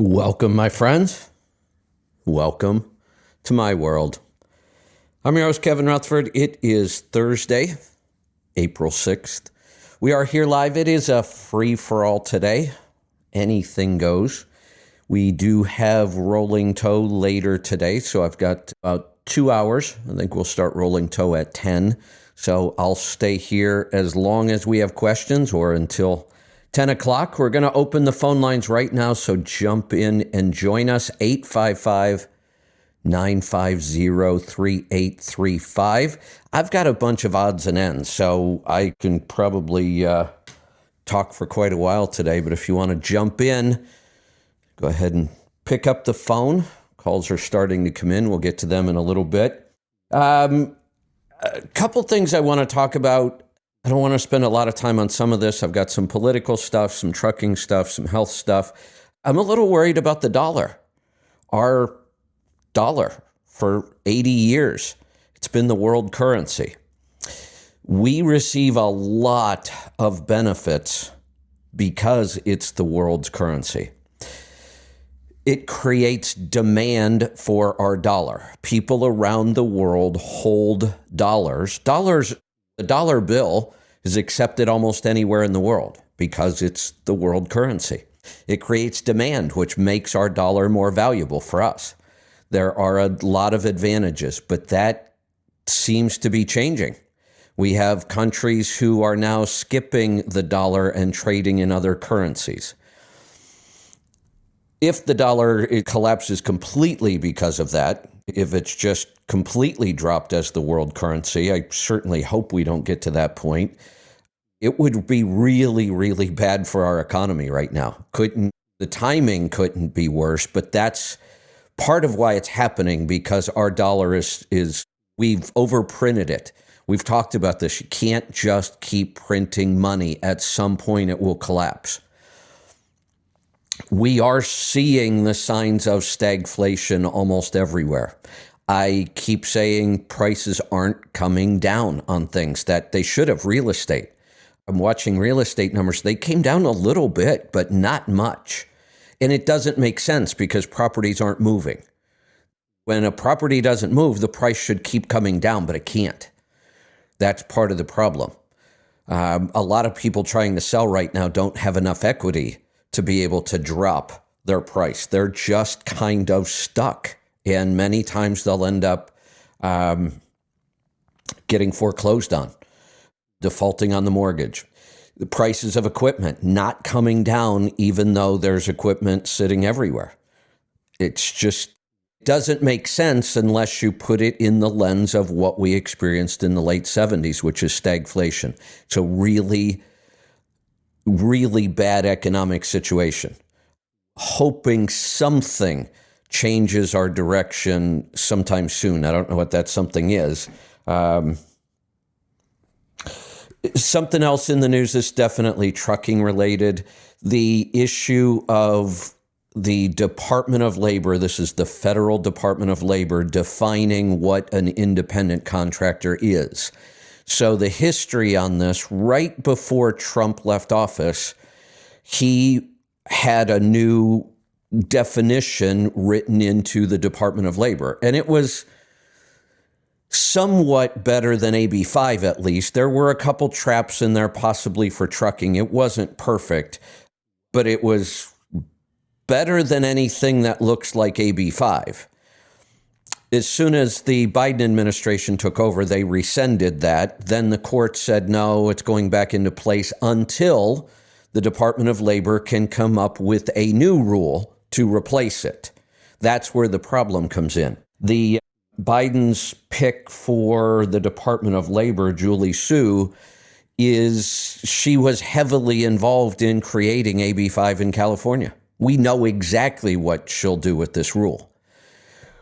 Welcome, my friends. Welcome to my world. I'm your host, Kevin Rutherford. It is Thursday, April 6th. We are here live. It is a free-for-all today. Anything goes. We do have Rolling Toe later today, so I've got about 2 hours. I think we'll start Rolling Toe at 10. So I'll stay here as long as we have questions or until 10 o'clock. We're going to open the phone lines right now, so jump in and join us. 855-950-3835. I've got a bunch of odds and ends, so I can probably talk for quite a while today, but if you want to jump in, go ahead and pick up the phone. Calls are starting to come in. We'll get to them in a little bit. A couple things I want to talk about. I don't want to spend a lot of time on some of this. I've got some political stuff, some trucking stuff, some health stuff. I'm a little worried about the dollar. Our dollar for 80 years, it's been the world currency. We receive a lot of benefits because it's the world's currency. It creates demand for our dollar. People around the world hold dollars. The dollar bill is accepted almost anywhere in the world because it's the world currency. It creates demand, which makes our dollar more valuable for us. There are a lot of advantages, but that seems to be changing. We have countries who are now skipping the dollar and trading in other currencies. If the dollar collapses completely because of that, if it's just completely dropped as the world currency, I certainly hope we don't get to that point. It would be really, really bad for our economy right now. The timing couldn't be worse, but that's part of why it's happening, because our dollar is we've overprinted it. We've talked about this. You can't just keep printing money. At some point, it will collapse. We are seeing the signs of stagflation almost everywhere. I keep saying prices aren't coming down on things that they should have. Real estate. I'm watching real estate numbers. They came down a little bit, but not much. And it doesn't make sense because properties aren't moving. When a property doesn't move, the price should keep coming down, but it can't. That's part of the problem. A lot of people trying to sell right now don't have enough equity to be able to drop their price. They're just kind of stuck. And many times they'll end up getting foreclosed on, defaulting on the mortgage. The prices of equipment not coming down, even though there's equipment sitting everywhere. It's just doesn't make sense unless you put it in the lens of what we experienced in the late 70s, which is stagflation. It's a really, really bad economic situation. Hoping something changes our direction sometime soon. I don't know what that something is. Something else in the news is definitely trucking related. The issue of the Department of Labor, this is the Federal Department of Labor, defining what an independent contractor is. So the history on this, right before Trump left office, he had a new definition written into the Department of Labor. And it was somewhat better than AB 5, at least. There were a couple traps in there possibly for trucking. It wasn't perfect, but it was better than anything that looks like AB 5. As soon as the Biden administration took over, they rescinded that. Then the court said, no, it's going back into place until the Department of Labor can come up with a new rule to replace it. That's where the problem comes in. The Biden's pick for the Department of Labor, Julie Su, she was heavily involved in creating AB 5 in California. We know exactly what she'll do with this rule.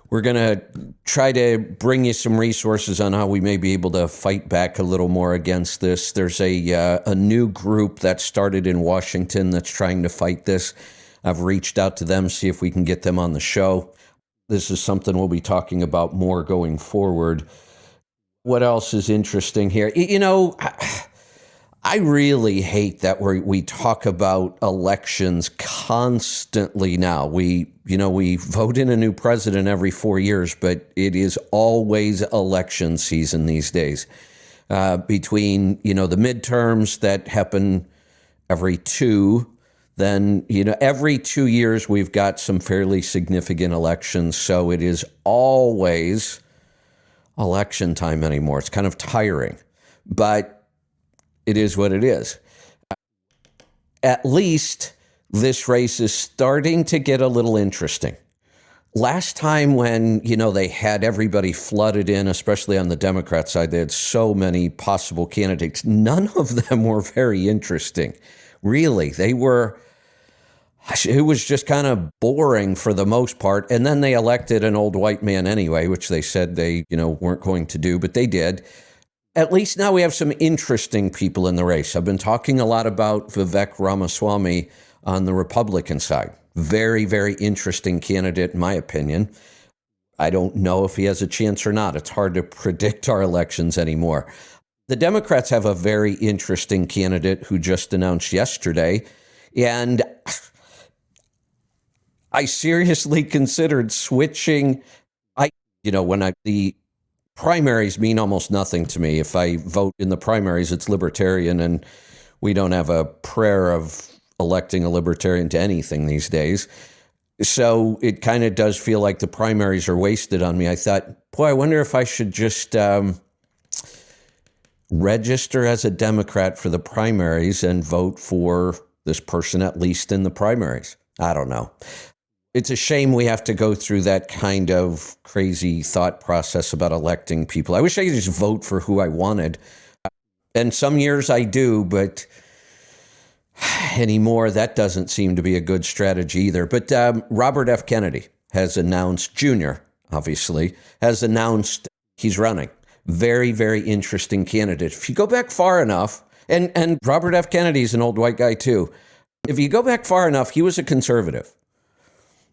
We're going to try to bring you some resources on how we may be able to fight back a little more against this. There's a new group that started in Washington that's trying to fight this. I've reached out to them, see if we can get them on the show. This is something we'll be talking about more going forward. What else is interesting here? I really hate that we talk about elections constantly now. We vote in a new president every 4 years, but it is always election season these days. Between, the midterms that happen every two, then, every 2 years we've got some fairly significant elections. So it is always election time anymore. It's kind of tiring, but it is what it is. At least this race is starting to get a little interesting. Last time when, they had everybody flooded in, especially on the Democrat side, they had so many possible candidates. None of them were very interesting. Really, it was just kind of boring for the most part. And then they elected an old white man anyway, which they said they, weren't going to do, but they did. At least now we have some interesting people in the race. I've been talking a lot about Vivek Ramaswamy on the Republican side. Very, very interesting candidate, in my opinion. I don't know if he has a chance or not. It's hard to predict our elections anymore. The Democrats have a very interesting candidate who just announced yesterday. And I seriously considered switching. The primaries mean almost nothing to me. If I vote in the primaries, it's libertarian, and we don't have a prayer of electing a libertarian to anything these days. So it kind of does feel like the primaries are wasted on me. I thought, I wonder if I should just register as a Democrat for the primaries and vote for this person, at least in the primaries. I don't know. It's a shame we have to go through that kind of crazy thought process about electing people. I wish I could just vote for who I wanted. And some years I do, but anymore, that doesn't seem to be a good strategy either. But Robert F. Kennedy has announced, Jr., obviously, has announced he's running. Very, very interesting candidate. If you go back far enough, and Robert F. Kennedy's an old white guy too. If you go back far enough, he was a conservative.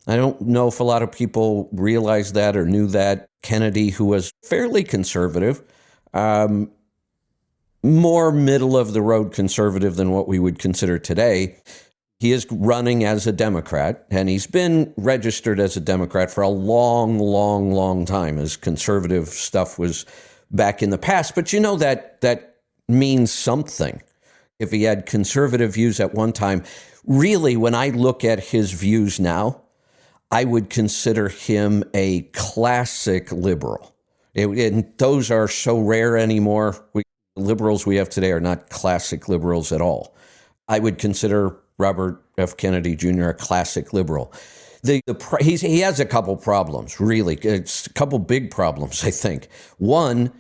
I don't know if a lot of people realize that or knew that. Kennedy, who was fairly conservative, more middle of the road conservative than what we would consider today. He is running as a Democrat, and he's been registered as a Democrat for a long, long, long time. His conservative stuff was back in the past, but that means something. If he had conservative views at one time, really, when I look at his views now, I would consider him a classic liberal. And those are so rare anymore. Liberals we have today are not classic liberals at all. I would consider Robert F. Kennedy Jr. a classic liberal. He has a couple problems, really. It's a couple big problems, I think. One,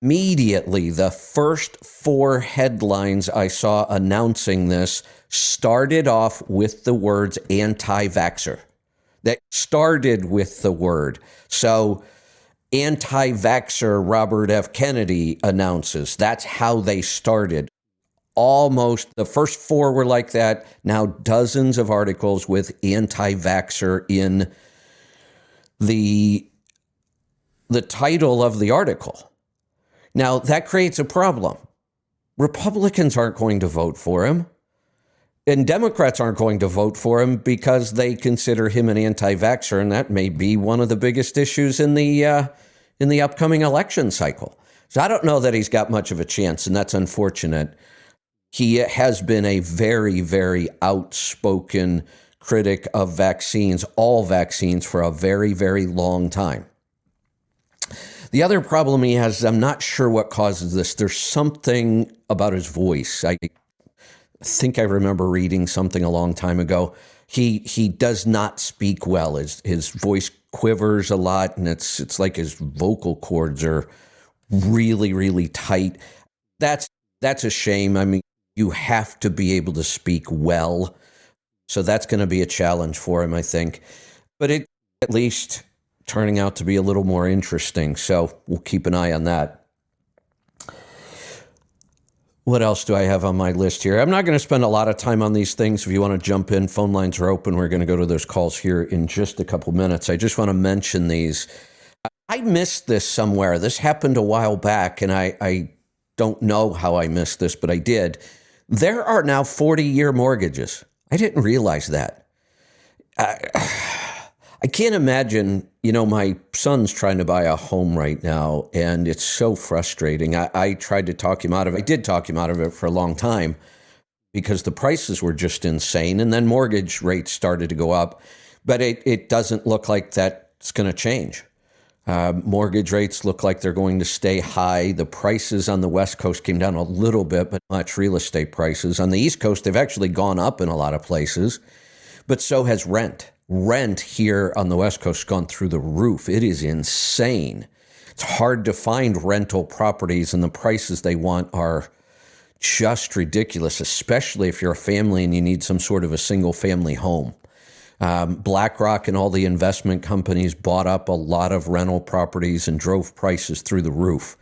immediately, the first 4 headlines I saw announcing this started off with the words anti-vaxxer. That started with the word. So anti-vaxxer Robert F. Kennedy announces. That's how they started. Almost the first 4 were like that. Now dozens of articles with anti-vaxxer in the title of the article. Now that creates a problem. Republicans aren't going to vote for him. And Democrats aren't going to vote for him because they consider him an anti-vaxxer, and that may be one of the biggest issues in the upcoming election cycle. So I don't know that he's got much of a chance, and that's unfortunate. He has been a very, very outspoken critic of vaccines, all vaccines, for a very, very long time. The other problem he has, I'm not sure what causes this. There's something about his voice. I think I remember reading something a long time ago. He does not speak well. His voice quivers a lot, and it's like his vocal cords are really, really tight. That's a shame. I mean, you have to be able to speak well. So that's going to be a challenge for him, I think. But it at least turning out to be a little more interesting. So we'll keep an eye on that. What else do I have on my list here? I'm not going to spend a lot of time on these things. If you want to jump in, phone lines are open. We're going to go to those calls here in just a couple minutes. I just want to mention these. I missed this somewhere. This happened a while back, and I don't know how I missed this, but I did. There are now 40-year mortgages. I didn't realize that. I can't imagine, my son's trying to buy a home right now, and it's so frustrating. I tried to talk him out of it. I did talk him out of it for a long time because the prices were just insane, and then mortgage rates started to go up. But it doesn't look like that's going to change. Mortgage rates look like they're going to stay high. The prices on the West Coast came down a little bit, but much real estate prices. On the East Coast, they've actually gone up in a lot of places, but so has rent. Rent here on the West Coast has gone through the roof. It is insane. It's hard to find rental properties, and the prices they want are just ridiculous, especially if you're a family and you need some sort of a single family home. BlackRock and all the investment companies bought up a lot of rental properties and drove prices through the roof.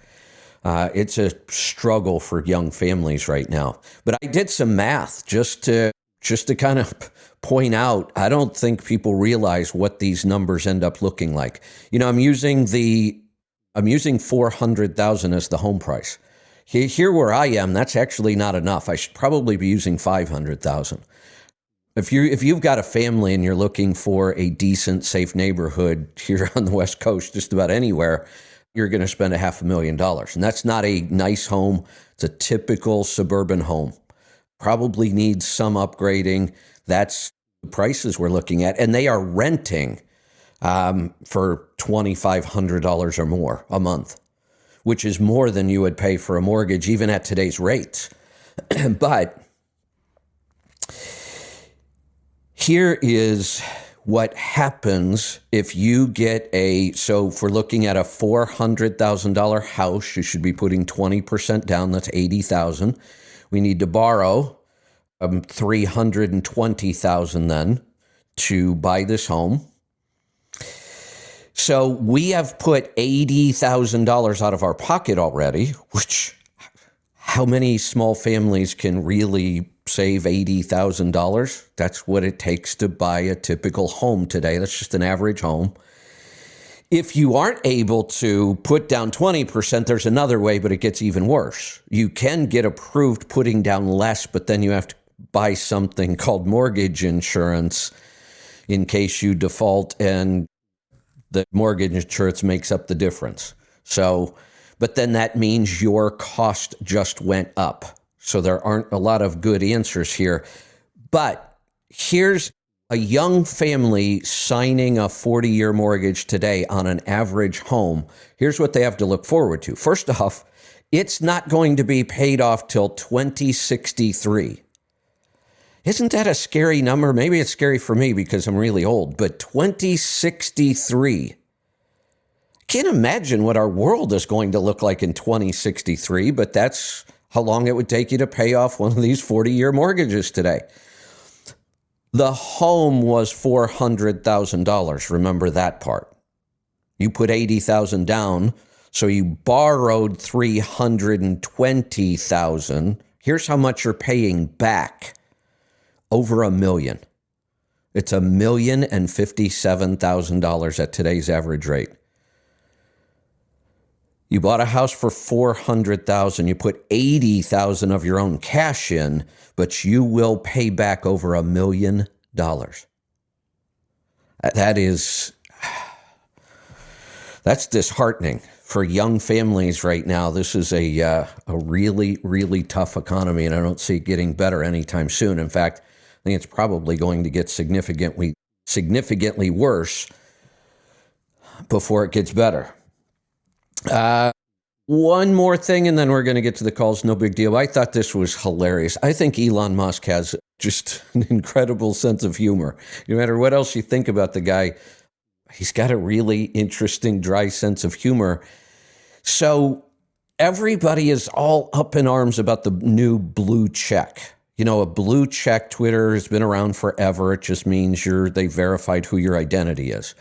It's a struggle for young families right now. But I did some math just to kind of point out, I don't think people realize what these numbers end up looking like. I'm using $400,000 as the home price. Here where I am, that's actually not enough. I should probably be using $500,000. If you've got a family and you're looking for a decent, safe neighborhood here on the West Coast, just about anywhere, you're going to spend $500,000. And that's not a nice home. It's a typical suburban home. Probably needs some upgrading. That's the prices we're looking at. And they are renting for $2,500 or more a month, which is more than you would pay for a mortgage, even at today's rates. But here is what happens if you get so if we're looking at a $400,000 house, you should be putting 20% down. That's $80,000. We need to borrow $320,000 then to buy this home. So we have put $80,000 out of our pocket already, which how many small families can really save $80,000? That's what it takes to buy a typical home today. That's just an average home. If you aren't able to put down 20%, there's another way, but it gets even worse. You can get approved putting down less, but then you have to buy something called mortgage insurance in case you default, and the mortgage insurance makes up the difference. But then that means your cost just went up. So there aren't a lot of good answers here. But here's a young family signing a 40-year mortgage today on an average home. Here's what they have to look forward to. First off, it's not going to be paid off till 2063. Isn't that a scary number? Maybe it's scary for me because I'm really old, but 2063. I can't imagine what our world is going to look like in 2063, but that's how long it would take you to pay off one of these 40-year mortgages today. The home was $400,000. Remember that part. You put $80,000 down, so you borrowed $320,000. Here's how much you're paying back. Over $1 million. It's $1,057,000 at today's average rate. You bought a house for $400,000. You put $80,000 of your own cash in, but you will pay back over $1 million. That's disheartening for young families right now. This is a really, really tough economy, and I don't see it getting better anytime soon. In fact, I think it's probably going to get significantly worse before it gets better. One more thing, and then we're going to get to the calls. No big deal. I thought this was hilarious. I think Elon Musk has just an incredible sense of humor. No matter what else you think about the guy, he's got a really interesting, dry sense of humor. So everybody is all up in arms about the new blue check. A blue check, Twitter has been around forever. It just means they verified who your identity is.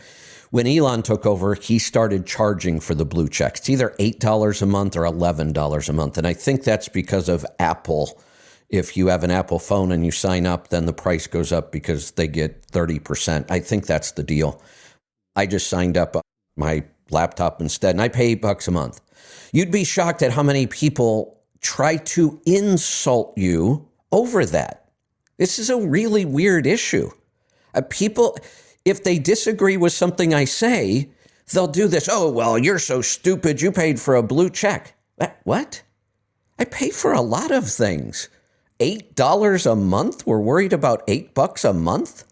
When Elon took over, he started charging for the blue checks. It's either $8 a month or $11 a month. And I think that's because of Apple. If you have an Apple phone and you sign up, then the price goes up because they get 30%. I think that's the deal. I just signed up my laptop instead, and I pay $8 a month. You'd be shocked at how many people try to insult you over that. This is a really weird issue. People, if they disagree with something I say, they'll do this. Oh, well, you're so stupid. You paid for a blue check. What? I pay for a lot of things. $8 a month? We're worried about $8 a month?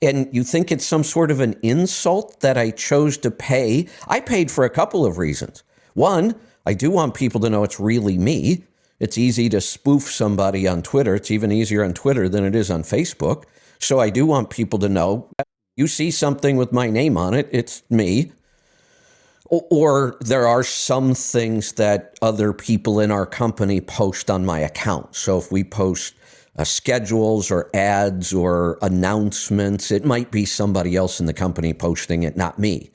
And you think it's some sort of an insult that I chose to pay? I paid for a couple of reasons. One, I do want people to know it's really me. It's easy to spoof somebody on Twitter. It's even easier on Twitter than it is on Facebook. So I do want people to know, you see something with my name on it, it's me. Or there are some things that other people in our company post on my account. So if we post schedules or ads or announcements, it might be somebody else in the company posting it, not me.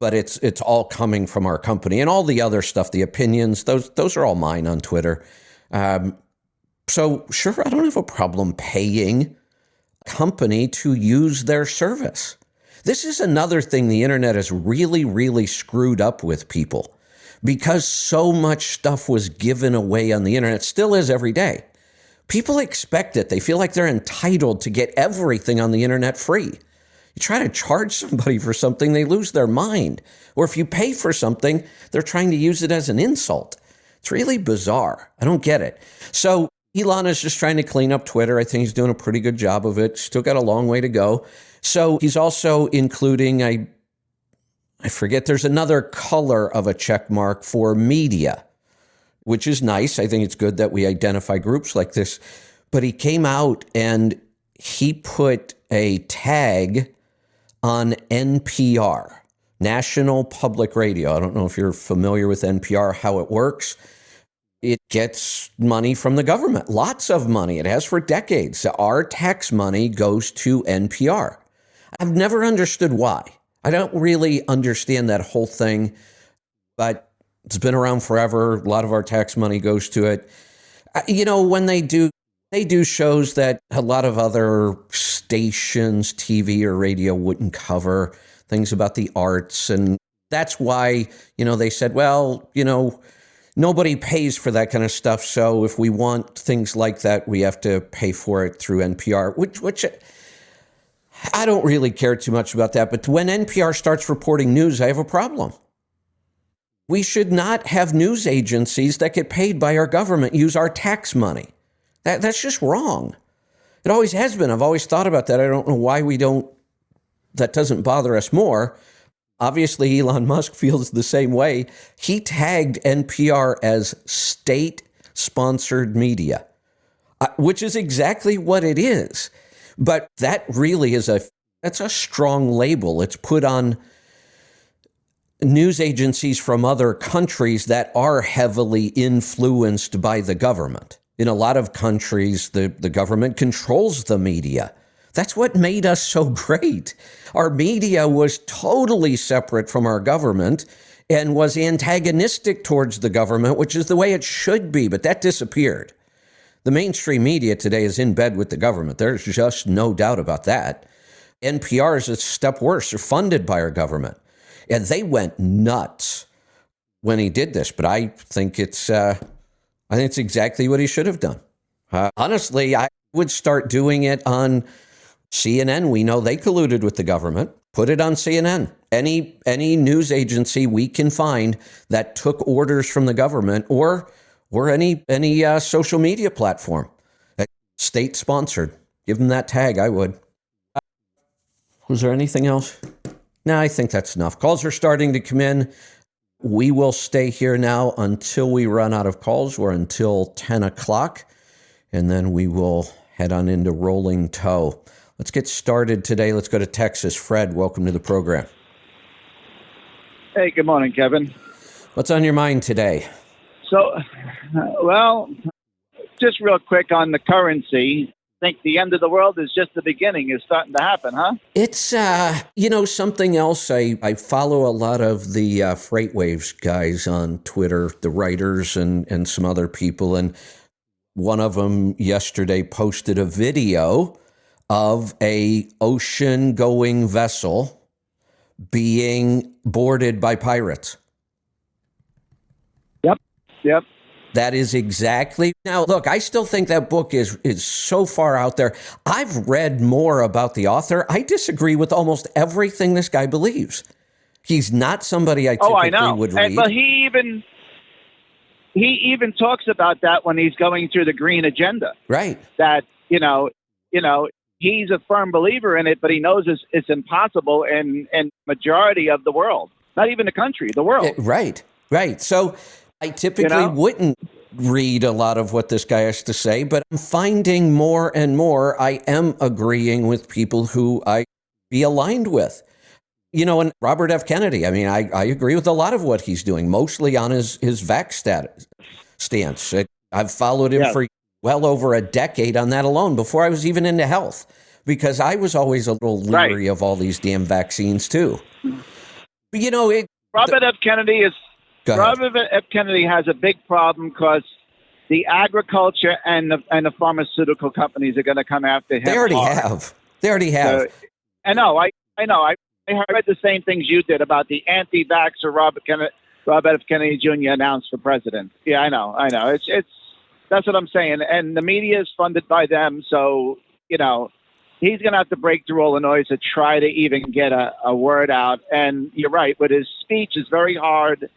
But it's all coming from our company, and all the other stuff, the opinions, those are all mine on Twitter. So sure, I don't have a problem paying a company to use their service. This is another thing the internet has really, really screwed up with people, because so much stuff was given away on the internet, still is every day. People expect it. They feel like they're entitled to get everything on the internet free. You try to charge somebody for something, they lose their mind. Or if you pay for something, they're trying to use it as an insult. It's really bizarre. I don't get it. So Elon is just trying to clean up Twitter. I think he's doing a pretty good job of it. Still got a long way to go. So he's also including, I forget, there's another color of a check mark for media, which is nice. I think it's good that we identify groups like this. But he came out and he put a tag on NPR, National Public Radio. I don't know if you're familiar with NPR, how it works. It gets money from the government, lots of money. It has for decades. Our tax money goes to NPR. I've never understood why. I don't really understand that whole thing, but it's been around forever. A lot of our tax money goes to it. When they do shows that a lot of other stations, TV or radio, wouldn't cover, things about the arts. And that's why, they said, well, nobody pays for that kind of stuff. So if we want things like that, we have to pay for it through NPR, which I don't really care too much about that. But when NPR starts reporting news, I have a problem. We should not have news agencies that get paid by our government use our tax money. That's just wrong. It always has been. I've always thought about that. I don't know why that doesn't bother us more. Obviously, Elon Musk feels the same way. He tagged NPR as state-sponsored media, which is exactly what it is. But that really that's a strong label. It's put on news agencies from other countries that are heavily influenced by the government. In a lot of countries, the government controls the media. That's what made us so great. Our media was totally separate from our government and was antagonistic towards the government, which is the way it should be, but that disappeared. The mainstream media today is in bed with the government. There's just no doubt about that. NPR is a step worse. They're funded by our government. And they went nuts when he did this, but I think it's exactly what he should have done. Honestly, I would start doing it on CNN. We know they colluded with the government. Put it on CNN. Any news agency we can find that took orders from the government, or any social media platform, state sponsored. Give them that tag. I would. Was there anything else? No, I think that's enough. Calls are starting to come in. We will stay here now until we run out of calls, or until 10 o'clock, and then we will head on into Rolling Toe. Let's get started today. Let's go to Texas. Fred, welcome to the program. Hey, good morning, Kevin. What's on your mind today? So, just real quick on the currency. I think the end of the world is just the beginning. Is starting to happen, huh? It's, something else. I follow a lot of the FreightWaves guys on Twitter, the writers and some other people. And one of them yesterday posted a video of a ocean-going vessel being boarded by pirates. Yep. That is exactly. Now, look, I still think that book is so far out there. I've read more about the author. I disagree with almost everything this guy believes. He's not somebody I typically would read. But he even talks about that when he's going through the green agenda. Right. That, he's a firm believer in it, but he knows it's impossible in majority of the world. Not even the country, the world. Right. So I typically wouldn't read a lot of what this guy has to say, but I'm finding more and more I am agreeing with people who I be aligned with. And Robert F. Kennedy, I mean, I agree with a lot of what he's doing, mostly on his vax stance. I've followed him for well over a decade on that alone, before I was even into health, because I was always a little leery of all these damn vaccines too. But, Robert F. Kennedy has a big problem because the agriculture and the pharmaceutical companies are going to come after him. They already have. I know. I read the same things you did about the anti-vaxxer Robert F. Kennedy Jr. announced for president. Yeah, I know. It's that's what I'm saying. And the media is funded by them, so he's going to have to break through all the noise to try to even get a word out. And you're right, but his speech is very hard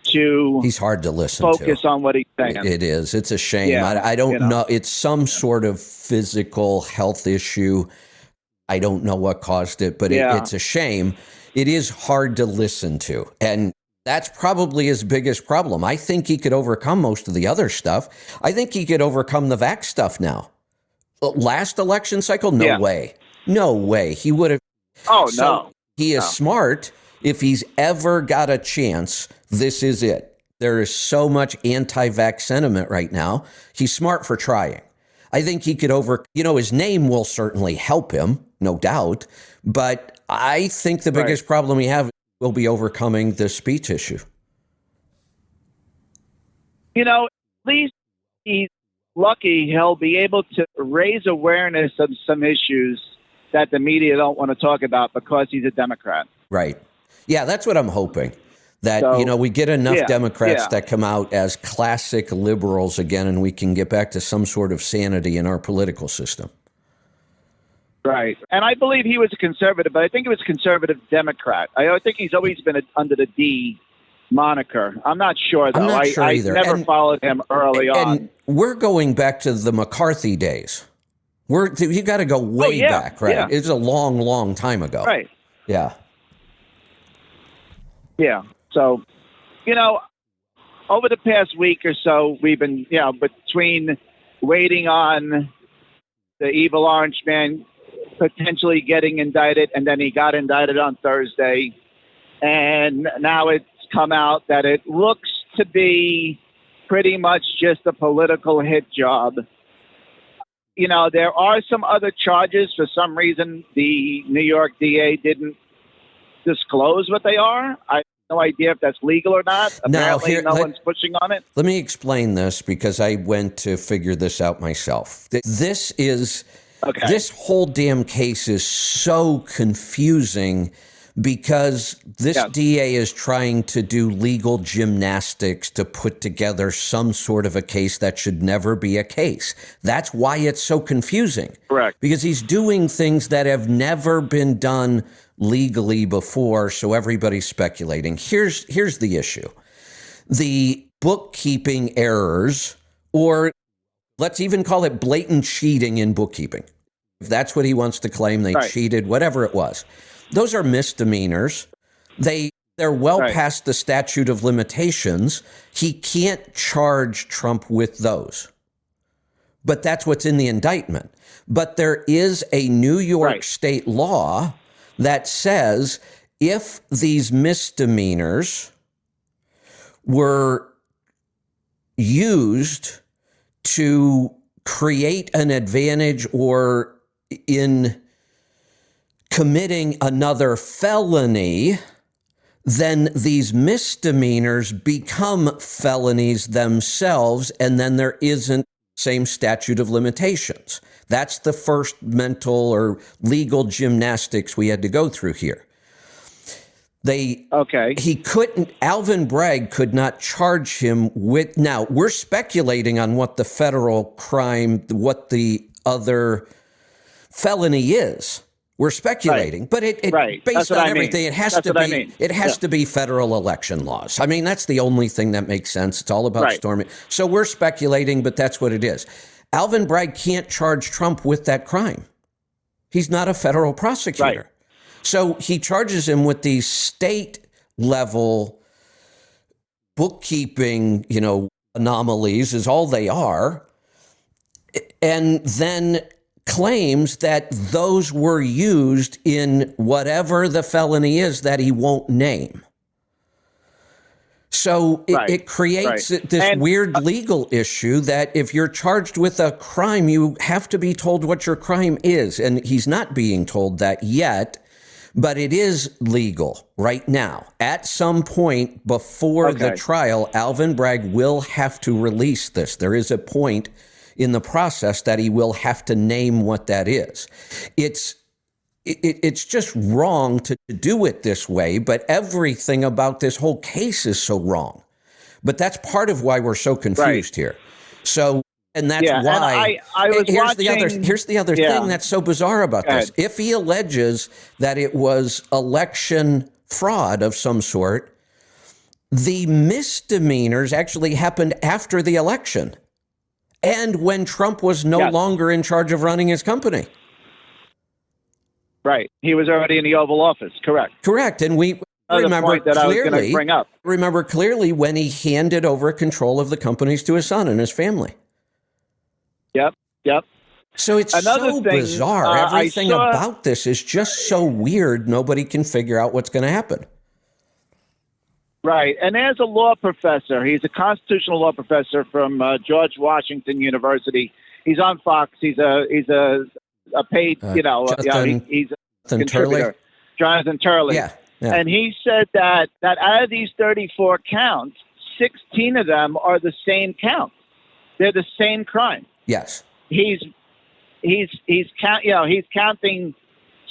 to. He's hard to listen to. Focus on what he's saying. It is. It's a shame. Yeah, I don't know. It's some sort of physical health issue. I don't know what caused it, but it's a shame. It is hard to listen to. And that's probably his biggest problem. I think he could overcome most of the other stuff. I think he could overcome the vax stuff now. Last election cycle? No way. No way. He would have. Oh, no. He is smart. If he's ever got a chance, this is it. There is so much anti-vax sentiment right now. He's smart for trying. I think he could his name will certainly help him, no doubt. But I think the biggest problem we have will be overcoming the speech issue. At least he's lucky he'll be able to raise awareness of some issues that the media don't want to talk about because he's a Democrat. Right. Yeah, that's what I'm hoping. That, we get enough Democrats that come out as classic liberals again, and we can get back to some sort of sanity in our political system. Right. And I believe he was a conservative, but I think he was a conservative Democrat. I think he's always been under the D moniker. I'm not sure, though. I'm not sure either. I never followed him early on. And we're going back to the McCarthy days. You got to go way back, right? Yeah. It's a long, long time ago. Right. Yeah. Yeah. So, over the past week or so, we've been, between waiting on the evil orange man potentially getting indicted, and then he got indicted on Thursday. And now it's come out that it looks to be pretty much just a political hit job. There are some other charges. For some reason, the New York DA didn't disclose what they are. I have no idea if that's legal or not. Apparently, no one's pushing on it. Let me explain this because I went to figure this out myself. This whole damn case is so confusing because this DA is trying to do legal gymnastics to put together some sort of a case that should never be a case. That's why it's so confusing. Correct. Because he's doing things that have never been done legally before, so everybody's speculating. Here's the issue. The bookkeeping errors, or let's even call it blatant cheating in bookkeeping. If that's what he wants to claim, they cheated, whatever it was. Those are misdemeanors. They're well past the statute of limitations. He can't charge Trump with those. But that's what's in the indictment. But there is a New York state law that says if these misdemeanors were used to create an advantage or in committing another felony, then these misdemeanors become felonies themselves, and then there isn't same statute of limitations. That's the first mental or legal gymnastics we had to go through here. Okay. He couldn't, Alvin Bragg could not charge him with, now we're speculating on what the federal crime, what the other felony is. We're speculating, but it Right. That's based what on I mean. everything, it has That's to what I be, mean. it has Yeah. to be federal election laws. I mean, that's the only thing that makes sense. It's all about Right. storming. So we're speculating, but that's what it is. Alvin Bragg can't charge Trump with that crime. He's not a federal prosecutor. Right. So he charges him with these state level bookkeeping, anomalies is all they are. And then claims that those were used in whatever the felony is that he won't name. So it creates this weird legal issue that if you're charged with a crime, you have to be told what your crime is. And he's not being told that yet, but it is legal right now. At some point before the trial, Alvin Bragg will have to release this. There is a point in the process that he will have to name what that is. It's just wrong to do it this way, but everything about this whole case is so wrong. But that's part of why we're so confused here. So, and that's why. And I was here's the other thing that's so bizarre about this. If he alleges that it was election fraud of some sort, the misdemeanors actually happened after the election and when Trump was no longer in charge of running his company. Right. He was already in the Oval Office. Correct. And we remember that I was going to bring up. Remember clearly when he handed over control of the companies to his son and his family. Yep. So it's so bizarre. Everything about this is just so weird. Nobody can figure out what's going to happen. Right. And there's a law professor. He's a constitutional law professor from George Washington University. He's on Fox. He's a paid, he's a contributor. Jonathan Turley. Yeah. And he said that out of these 34 counts, 16 of them are the same count. They're the same crime. Yes. He's counting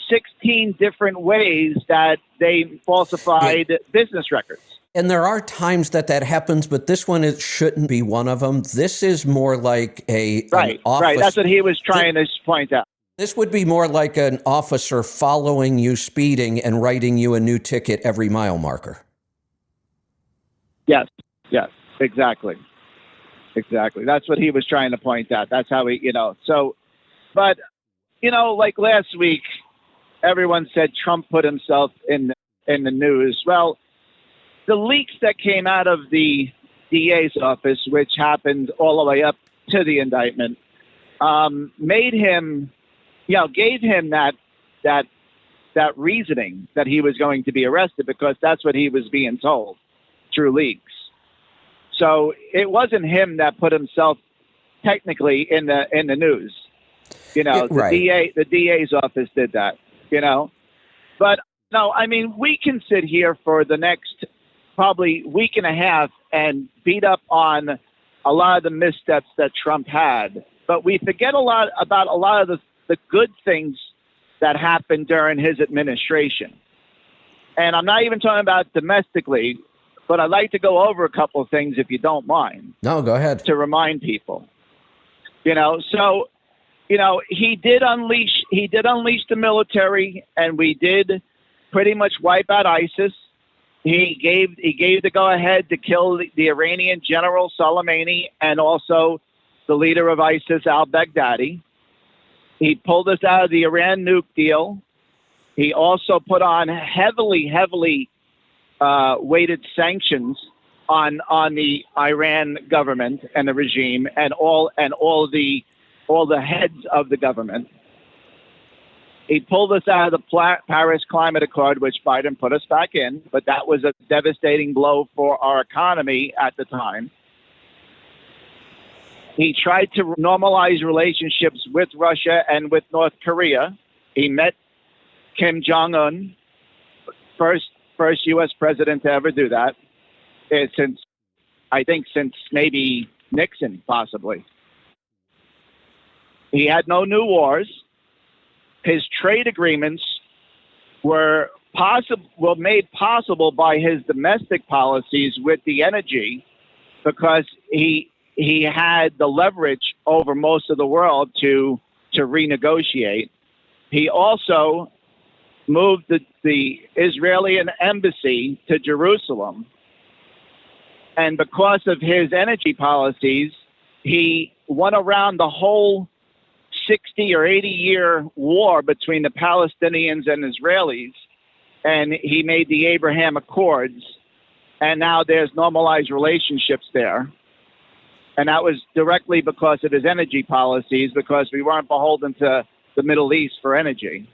16 different ways that they falsified business records. And there are times that happens, but this one, it shouldn't be one of them. This is more like an office. Right. That's what he was trying to point out. This would be more like an officer following you speeding and writing you a new ticket every mile marker. Yes, exactly. That's what he was trying to point out. That's how he, so, but, like last week, everyone said Trump put himself in the news. Well, the leaks that came out of the DA's office, which happened all the way up to the indictment, made him, gave him that reasoning that he was going to be arrested because that's what he was being told through leaks. So it wasn't him that put himself technically in the news. The DA's office did that. But no, I mean, we can sit here for the next probably week and a half and beat up on a lot of the missteps that Trump had, but we forget about a lot of the good things that happened during his administration. And I'm not even talking about domestically, but I'd like to go over a couple of things if you don't mind. No, go ahead. To remind people. He did unleash the military, and we did pretty much wipe out ISIS. He gave the go-ahead to kill the Iranian General Soleimani and also the leader of ISIS, al-Baghdadi. He pulled us out of the Iran nuke deal. He also put on heavily weighted sanctions on the Iran government and the regime and all the heads of the government. He pulled us out of the Paris Climate Accord, which Biden put us back in, but that was a devastating blow for our economy at the time. He tried to normalize relationships with Russia and with North Korea. He met Kim Jong-un, first U.S. president to ever do that, since maybe Nixon, possibly. He had no new wars. His trade agreements were made possible by his domestic policies with the energy, because he had the leverage over most of the world to renegotiate. He also moved the Israeli embassy to Jerusalem, and because of his energy policies, he went around the whole 60 or 80-year war between the Palestinians and Israelis, and he made the Abraham Accords, and now there's normalized relationships there. And that was directly because of his energy policies, because we weren't beholden to the Middle East for energy.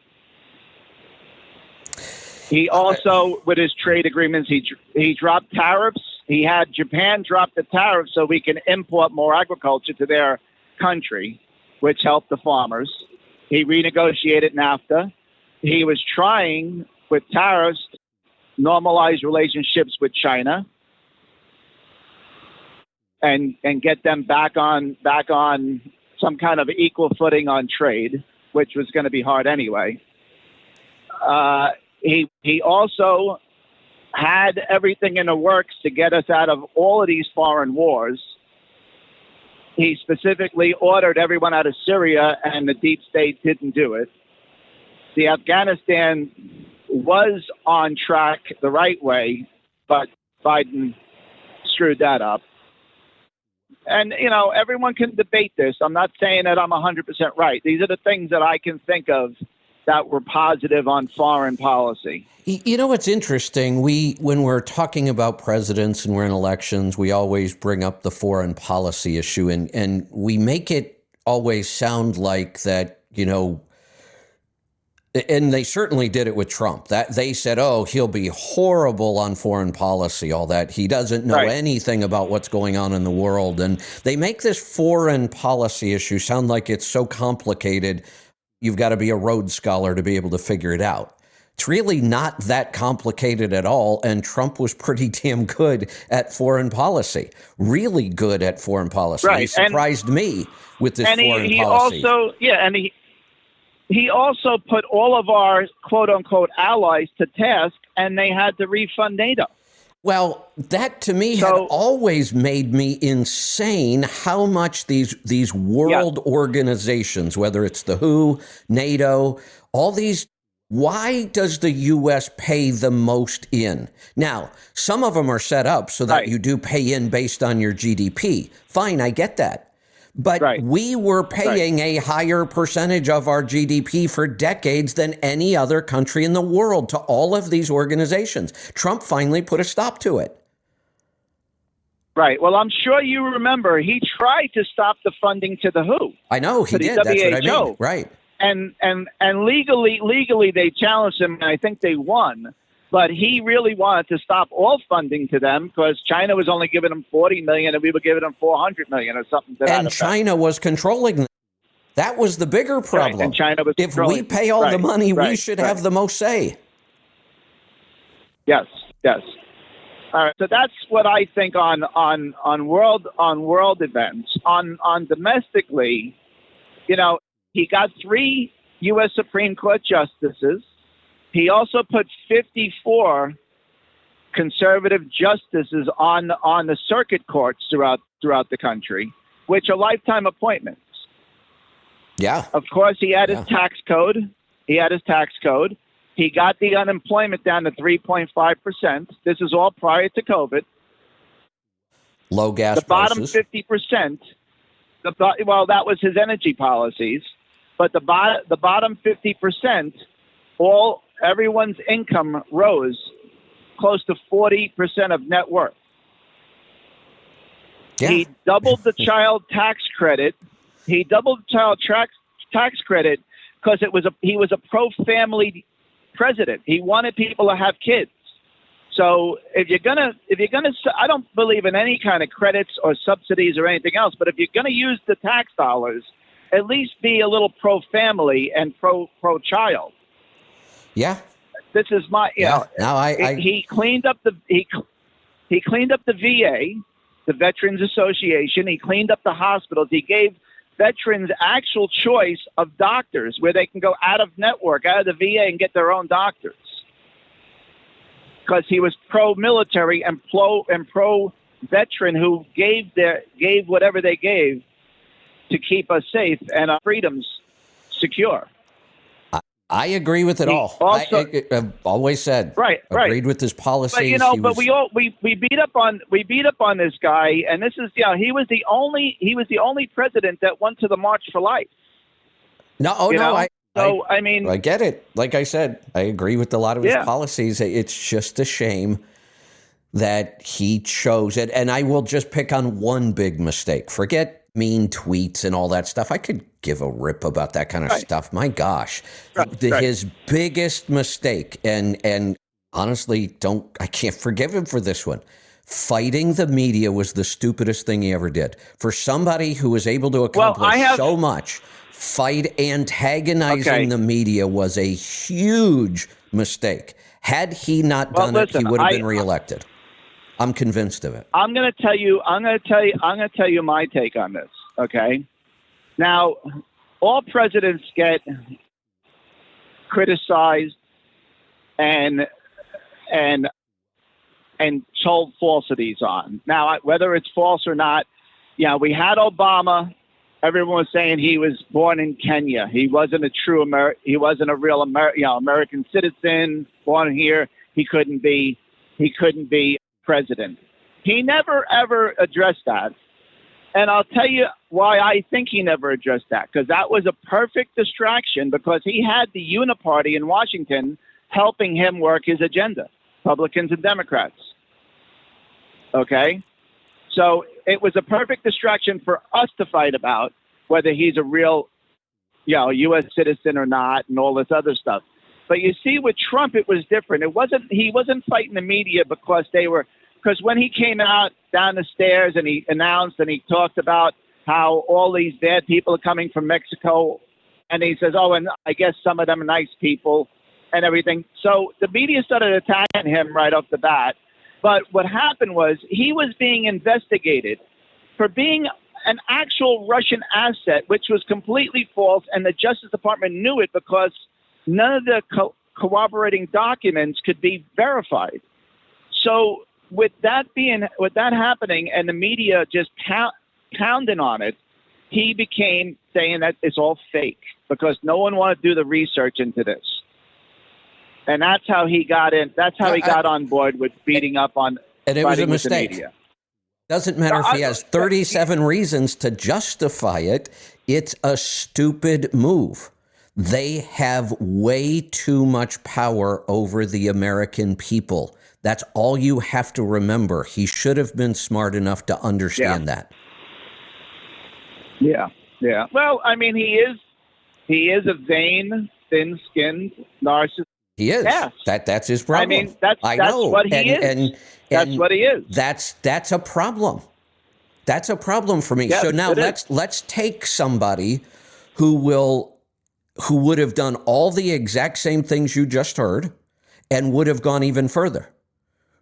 He also, with his trade agreements, he dropped tariffs. He had Japan drop the tariffs so we can import more agriculture to their country, which helped the farmers. He renegotiated NAFTA. He was trying, with tariffs, normalize relationships with China and get them back on some kind of equal footing on trade, which was going to be hard anyway. He also had everything in the works to get us out of all of these foreign wars. He specifically ordered everyone out of Syria, and the deep state didn't do it. The Afghanistan was on track the right way, but Biden screwed that up. And, everyone can debate this. I'm not saying that I'm 100% right. These are the things that I can think of that were positive on foreign policy. You know what's interesting? When we're talking about presidents and we're in elections, we always bring up the foreign policy issue, and we make it always sound like that, and they certainly did it with Trump. That they said, "Oh, he'll be horrible on foreign policy, all that. He doesn't know anything about what's going on in the world." And they make this foreign policy issue sound like it's so complicated. You've got to be a Rhodes Scholar to be able to figure it out. It's really not that complicated at all, and Trump was pretty damn good at foreign policy, really good at foreign policy. Right. He surprised me with this foreign he policy. He also put all of our quote-unquote allies to task, and they had to refund NATO. Well, that to me had always made me insane how much these world organizations, whether it's the WHO, NATO, all these, why does the U.S. pay the most in? Now, some of them are set up so that you do pay in based on your GDP. Fine, I get that. But we were paying a higher percentage of our GDP for decades than any other country in the world to all of these organizations. Trump finally put a stop to it. Right. Well, I'm sure you remember he tried to stop the funding to the WHO. I know he did. That's what I mean. Right. And legally they challenged him, and I think they won. But he really wanted to stop all funding to them because China was only giving them $40 million and we were giving them $400 million or something to that And effect. China was controlling them. That was the bigger problem. And China was if we pay all the money, we should have the most say. Yes. All right. So that's what I think on world events. On domestically, he got 3 U.S. Supreme Court justices. He also put 54 conservative justices on the circuit courts throughout the country, which are lifetime appointments. Yeah. Of course, he had his tax code. He got the unemployment down to 3.5%. This is all prior to COVID. Low gas prices. The bottom 50%. That was his energy policies. But the bottom 50%, everyone's income rose close to 40% of net worth. Yeah. He doubled the child tax credit. Tax credit because he was a pro-family president. He wanted people to have kids. So if you're gonna, I don't believe in any kind of credits or subsidies or anything else. But if you're gonna use the tax dollars, at least be a little pro-family and pro-child. Yeah. This is my. He cleaned up the VA, the Veterans Association. He cleaned up the hospitals. He gave veterans' actual choice of doctors, where they can go out of network, out of the VA, and get their own doctors. Because he was pro-military and pro-veteran, who gave whatever they gave to keep us safe and our freedoms secure. I agree with it all. Also, I've always said, agreed with his policies. But we beat up on this guy, and this is he was the only president that went to the March for Life. I get it. Like I said, I agree with a lot of his policies. It's just a shame that he chose it. And I will just pick on one big mistake. Forget mean tweets and all that stuff. I could give a rip about that kind of stuff. My gosh. His biggest mistake, and honestly, I can't forgive him for this one. Fighting the media was the stupidest thing he ever did. For somebody who was able to accomplish so much, antagonizing the media was a huge mistake. Had he not done it, he would have been reelected. I'm convinced of it. I'm going to tell you my take on this. Okay. Now, all presidents get criticized and told falsities on. Now, whether it's false or not, we had Obama. Everyone was saying he was born in Kenya. He wasn't a true he wasn't a real American citizen born here. He couldn't be president. He never ever addressed that. And I'll tell you why I think he never addressed that, because that was a perfect distraction, because he had the uniparty in Washington helping him work his agenda, Republicans and Democrats. Okay? So it was a perfect distraction for us to fight about whether he's a real, U.S. citizen or not, and all this other stuff. But you see, with Trump, it was different. He wasn't fighting the media because when he came out down the stairs and he announced and he talked about how all these bad people are coming from Mexico, and he says, and I guess some of them are nice people and everything. So the media started attacking him right off the bat. But what happened was he was being investigated for being an actual Russian asset, which was completely false, and the Justice Department knew it because none of the corroborating documents could be verified. So with that happening and the media just pounding on it, he became saying that it's all fake because no one wanted to do the research into this. And that's how he got in. That's how he got on board with beating up on. And it was a mistake. Doesn't matter if he has 37 reasons to justify it. It's a stupid move. They have way too much power over the American people. That's all you have to remember. He should have been smart enough to understand that. Yeah. Well, I mean, he is a vain, thin-skinned narcissist. He is. Yes. That's his problem. I mean, that's what he is. And that's what he is. That's a problem. That's a problem for me. Yes, so now let's take somebody who would have done all the exact same things you just heard and would have gone even further,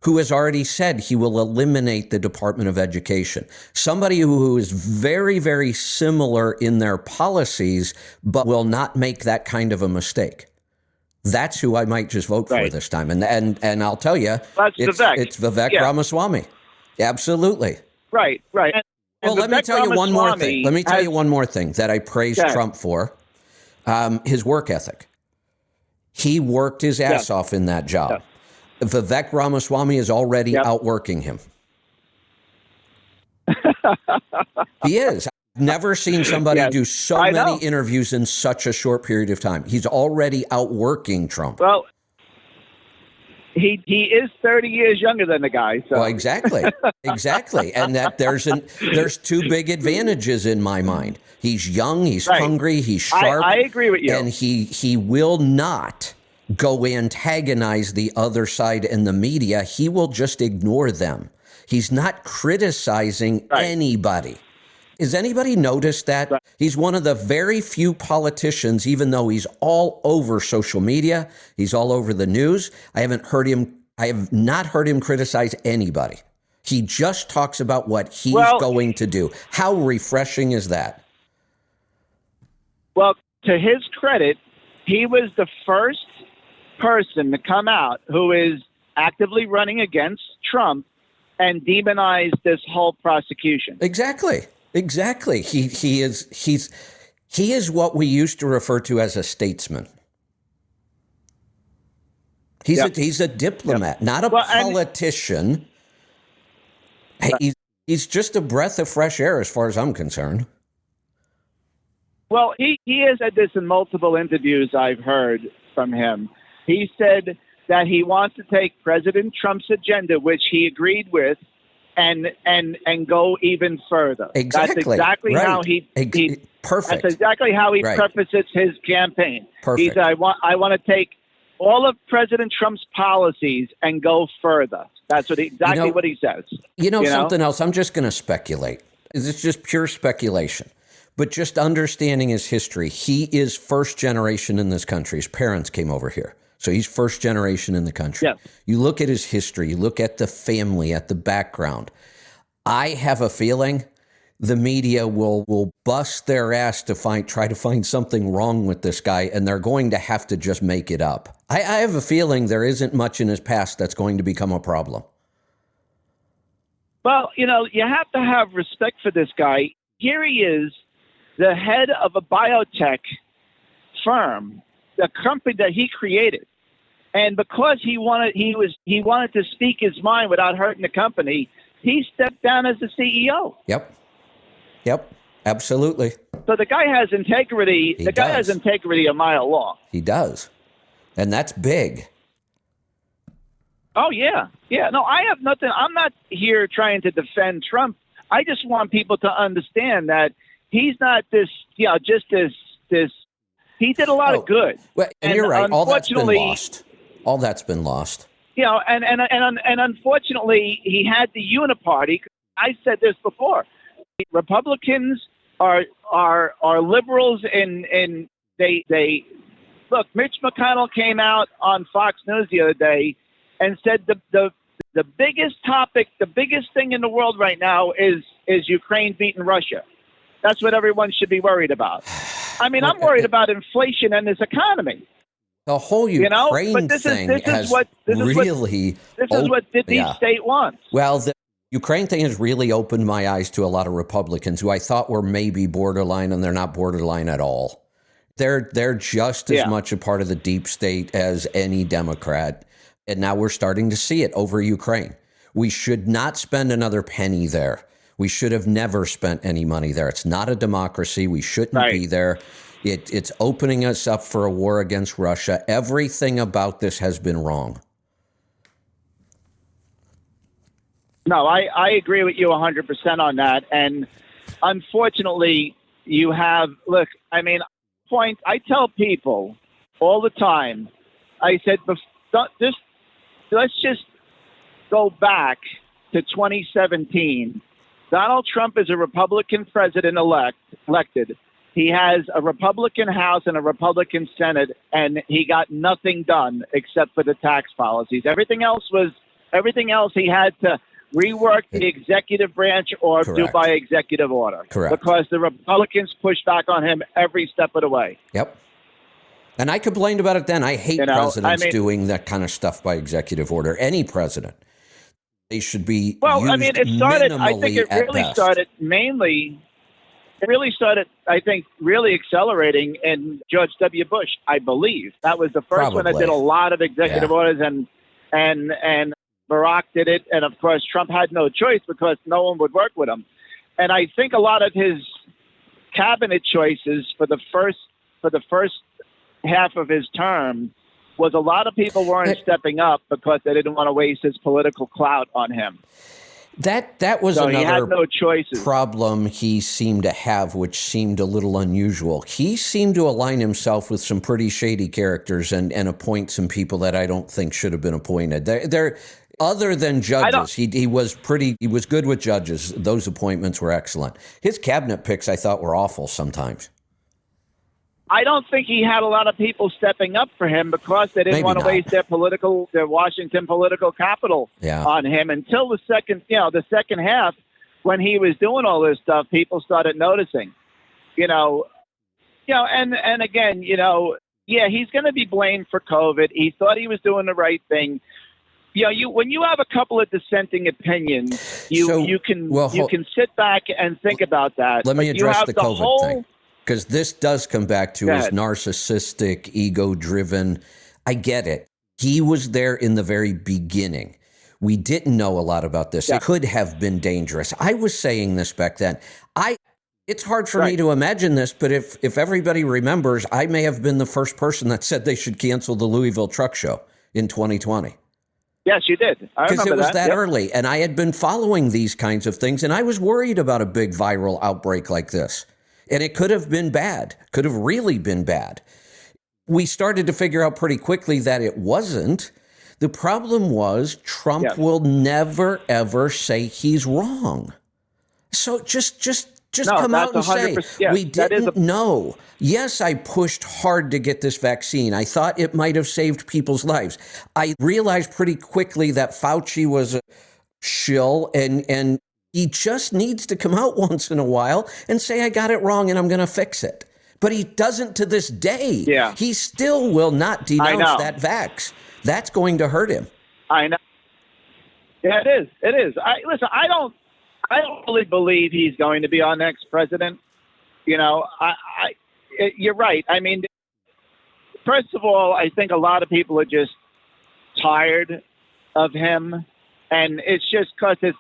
who has already said he will eliminate the Department of Education. Somebody who is very, very similar in their policies, but will not make that kind of a mistake. That's who I might just vote for this time. And I'll tell you, it's Vivek Ramaswamy. Absolutely. Right. Well, let me tell you one more thing. Let me tell you one more thing that I praise Trump for. His work ethic. He worked his ass off in that job. Vivek Ramaswamy is already outworking him. He is. I've never seen somebody do so many interviews in such a short period of time. He's already outworking Trump. Well, he is 30 years younger than the guy. So. Well, exactly. And that there's two big advantages in my mind. He's young, he's hungry, he's sharp. I agree with you. And he will not go antagonize the other side and the media. He will just ignore them. He's not criticizing anybody. Has anybody noticed that? Right. He's one of the very few politicians, even though he's all over social media, he's all over the news. I have not heard him criticize anybody. He just talks about what he's going to do. How refreshing is that? Well, to his credit, he was the first person to come out who is actively running against Trump and demonize this whole prosecution. Exactly. He is what we used to refer to as a statesman. He's a diplomat, not a politician. He's just a breath of fresh air as far as I'm concerned. Well, he has said this in multiple interviews I've heard from him. He said that he wants to take President Trump's agenda, which he agreed with, and go even further. Exactly. That's exactly right. how he perfect. That's exactly how he right. prefaces his campaign. Perfect. He said, I want to take all of President Trump's policies and go further. That's what what he says. Something else? I'm just going to speculate. It's just pure speculation. But just understanding his history, he is first generation in this country. His parents came over here. So he's first generation in the country. Yes. You look at his history, you look at the family, at the background. I have a feeling the media will bust their ass to try to find something wrong with this guy, and they're going to have to just make it up. I have a feeling there isn't much in his past that's going to become a problem. Well, you have to have respect for this guy. Here he is, the head of a biotech firm, the company that he created. And because he wanted to speak his mind without hurting the company, he stepped down as the CEO. Yep, absolutely. So the guy has integrity. He guy does. has integrity a mile long. He does. And that's big. Oh, yeah. Yeah. No, I have nothing. I'm not here trying to defend Trump. I just want people to understand that he's not this, just this. He did a lot of good. Well, and you're right. All that's been lost. All that's been lost. And unfortunately, he had the uniparty. I said this before. Republicans are liberals, and they look. Mitch McConnell came out on Fox News the other day and said the biggest topic, the biggest thing in the world right now is Ukraine beating Russia. That's what everyone should be worried about. I mean, I'm worried about inflation and this economy. The whole Ukraine thing is what the deep state wants. Well, the Ukraine thing has really opened my eyes to a lot of Republicans who I thought were maybe borderline, and they're not borderline at all. They're just as much a part of the deep state as any Democrat. And now we're starting to see it over Ukraine. We should not spend another penny there. We should have never spent any money there. It's not a democracy. We shouldn't be there. It's opening us up for a war against Russia. Everything about this has been wrong. No, I agree with you 100% on that. And unfortunately, I tell people all the time, I said, let's just go back to 2017. Donald Trump is a Republican president elected. He has a Republican House and a Republican Senate, and he got nothing done except for the tax policies. Everything else he had to rework the executive branch or do by executive order. Correct. Because the Republicans pushed back on him every step of the way. Yep. And I complained about it then. I hate presidents doing that kind of stuff by executive order. Any president. They should be it really started, I think, really accelerating in George W. Bush, I believe. That was the first one that did a lot of executive orders, and Barack did it. And, of course, Trump had no choice because no one would work with him. And I think a lot of his cabinet choices for the first half of his term was a lot of people weren't stepping up because they didn't want to waste his political clout on him. That was so another he had no choices. Problem he seemed to have, which seemed a little unusual. He seemed to align himself with some pretty shady characters and appoint some people that I don't think should have been appointed. They're other than judges, he was good with judges. Those appointments were excellent. His cabinet picks I thought were awful sometimes. I don't think he had a lot of people stepping up for him because they didn't want to waste their Washington political capital on him until the second half when he was doing all this stuff. People started noticing, And again, yeah, he's going to be blamed for COVID. He thought he was doing the right thing. When you have a couple of dissenting opinions, you can sit back and think about that. Let me address the COVID thing, because this does come back to his ahead. narcissistic, ego-driven. I get it. He was there in the very beginning. We didn't know a lot about this. Yeah. It could have been dangerous. I was saying this back then. It's hard for me to imagine this, but if everybody remembers, I may have been the first person that said they should cancel the Louisville Truck Show in 2020. Yes, you did. I remember that. Because it was that Yep. early, and I had been following these kinds of things, and I was worried about a big viral outbreak like this. And it could have been bad, could have really been bad. We started to figure out pretty quickly that it wasn't. The problem was Trump will never, ever say he's wrong. So just No, come out and that's say, 100%. Yeah, we that is didn't know. Yes, I pushed hard to get this vaccine. I thought it might have saved people's lives. I realized pretty quickly that Fauci was a shill, and he just needs to come out once in a while and say, I got it wrong and I'm going to fix it. But he doesn't to this day. Yeah. He still will not denounce that vax. That's going to hurt him. I know. Yeah, it is. It is. I don't really believe he's going to be our next president. You're right. I mean, first of all, I think a lot of people are just tired of him, and it's just because it's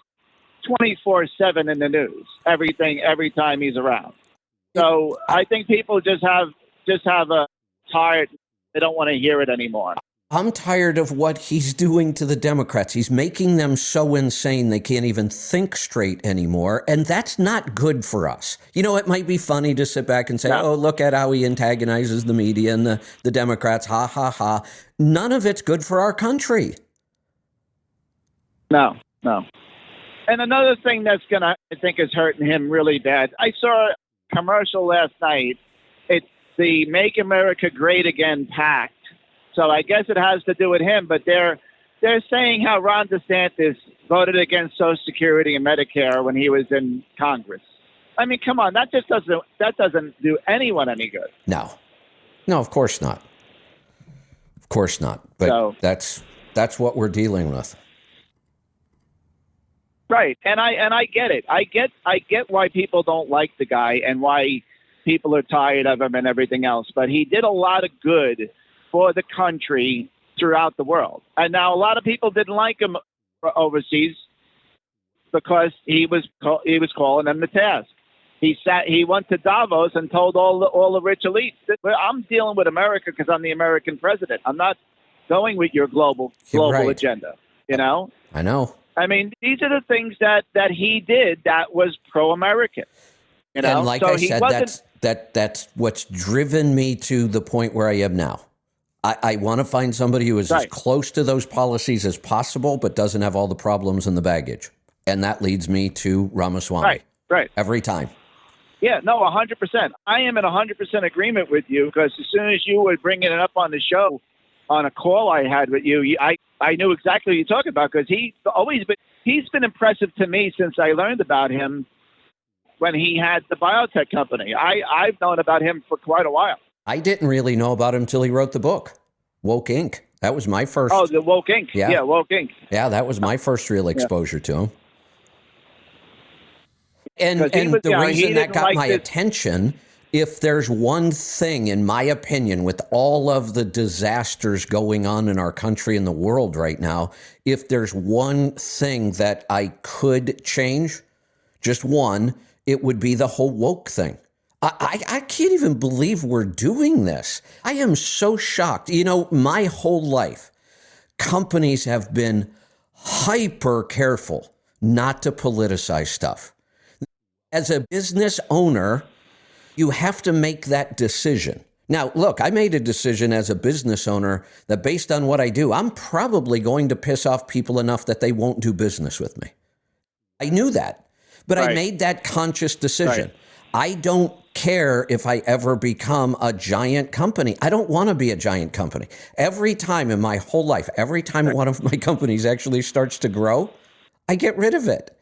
24/7 in the news. Every time he's around. So I think people just have a tired. They don't want to hear it anymore. I'm tired of what he's doing to the Democrats. He's making them so insane they can't even think straight anymore. And that's not good for us. It might be funny to sit back and say, oh, look at how he antagonizes the media and the Democrats. Ha, ha, ha. None of it's good for our country. No. And another thing that's I think is hurting him really bad. I saw a commercial last night. It's the Make America Great Again PAC. So I guess it has to do with him, but they're saying how Ron DeSantis voted against Social Security and Medicare when he was in Congress. I mean, come on, that doesn't do anyone any good. No, of course not. Of course not. But that's what we're dealing with. Right, and I get it. I get why people don't like the guy and why people are tired of him and everything else. But he did a lot of good for the country throughout the world. And now a lot of people didn't like him overseas because he was calling them to task. He went to Davos and told all the rich elites, I'm dealing with America because I'm the American president. I'm not going with your global right. agenda, I know. I mean, these are the things that he did that was pro-American. And like I said, that's what's driven me to the point where I am now. I want to find somebody who is as close to those policies as possible, but doesn't have all the problems and the baggage. And that leads me to Ramaswamy. Right. Every time. Yeah, no, 100%. I am in 100% agreement with you because as soon as you were bringing it up on the show, on a call I had with you, I knew exactly what you're talking about because he's been impressive to me since I learned about him when he had the biotech company. I've known about him for quite a while. I didn't really know about him until he wrote the book, Woke Inc. That was my first. Oh, the Woke Inc. Yeah, Woke Inc. Yeah, that was my first real exposure to him. And the reason that got my attention, if there's one thing, in my opinion, with all of the disasters going on in our country and the world right now, if there's one thing that I could change, just one, it would be the whole woke thing. I can't even believe we're doing this. I am so shocked. My whole life, companies have been hyper careful not to politicize stuff. As a business owner, you have to make that decision. Now, look, I made a decision as a business owner that based on what I do, I'm probably going to piss off people enough that they won't do business with me. I knew that, but I made that conscious decision. Right. I don't care if I ever become a giant company. I don't want to be a giant company. Every time in my whole life, every time one of my companies actually starts to grow, I get rid of it.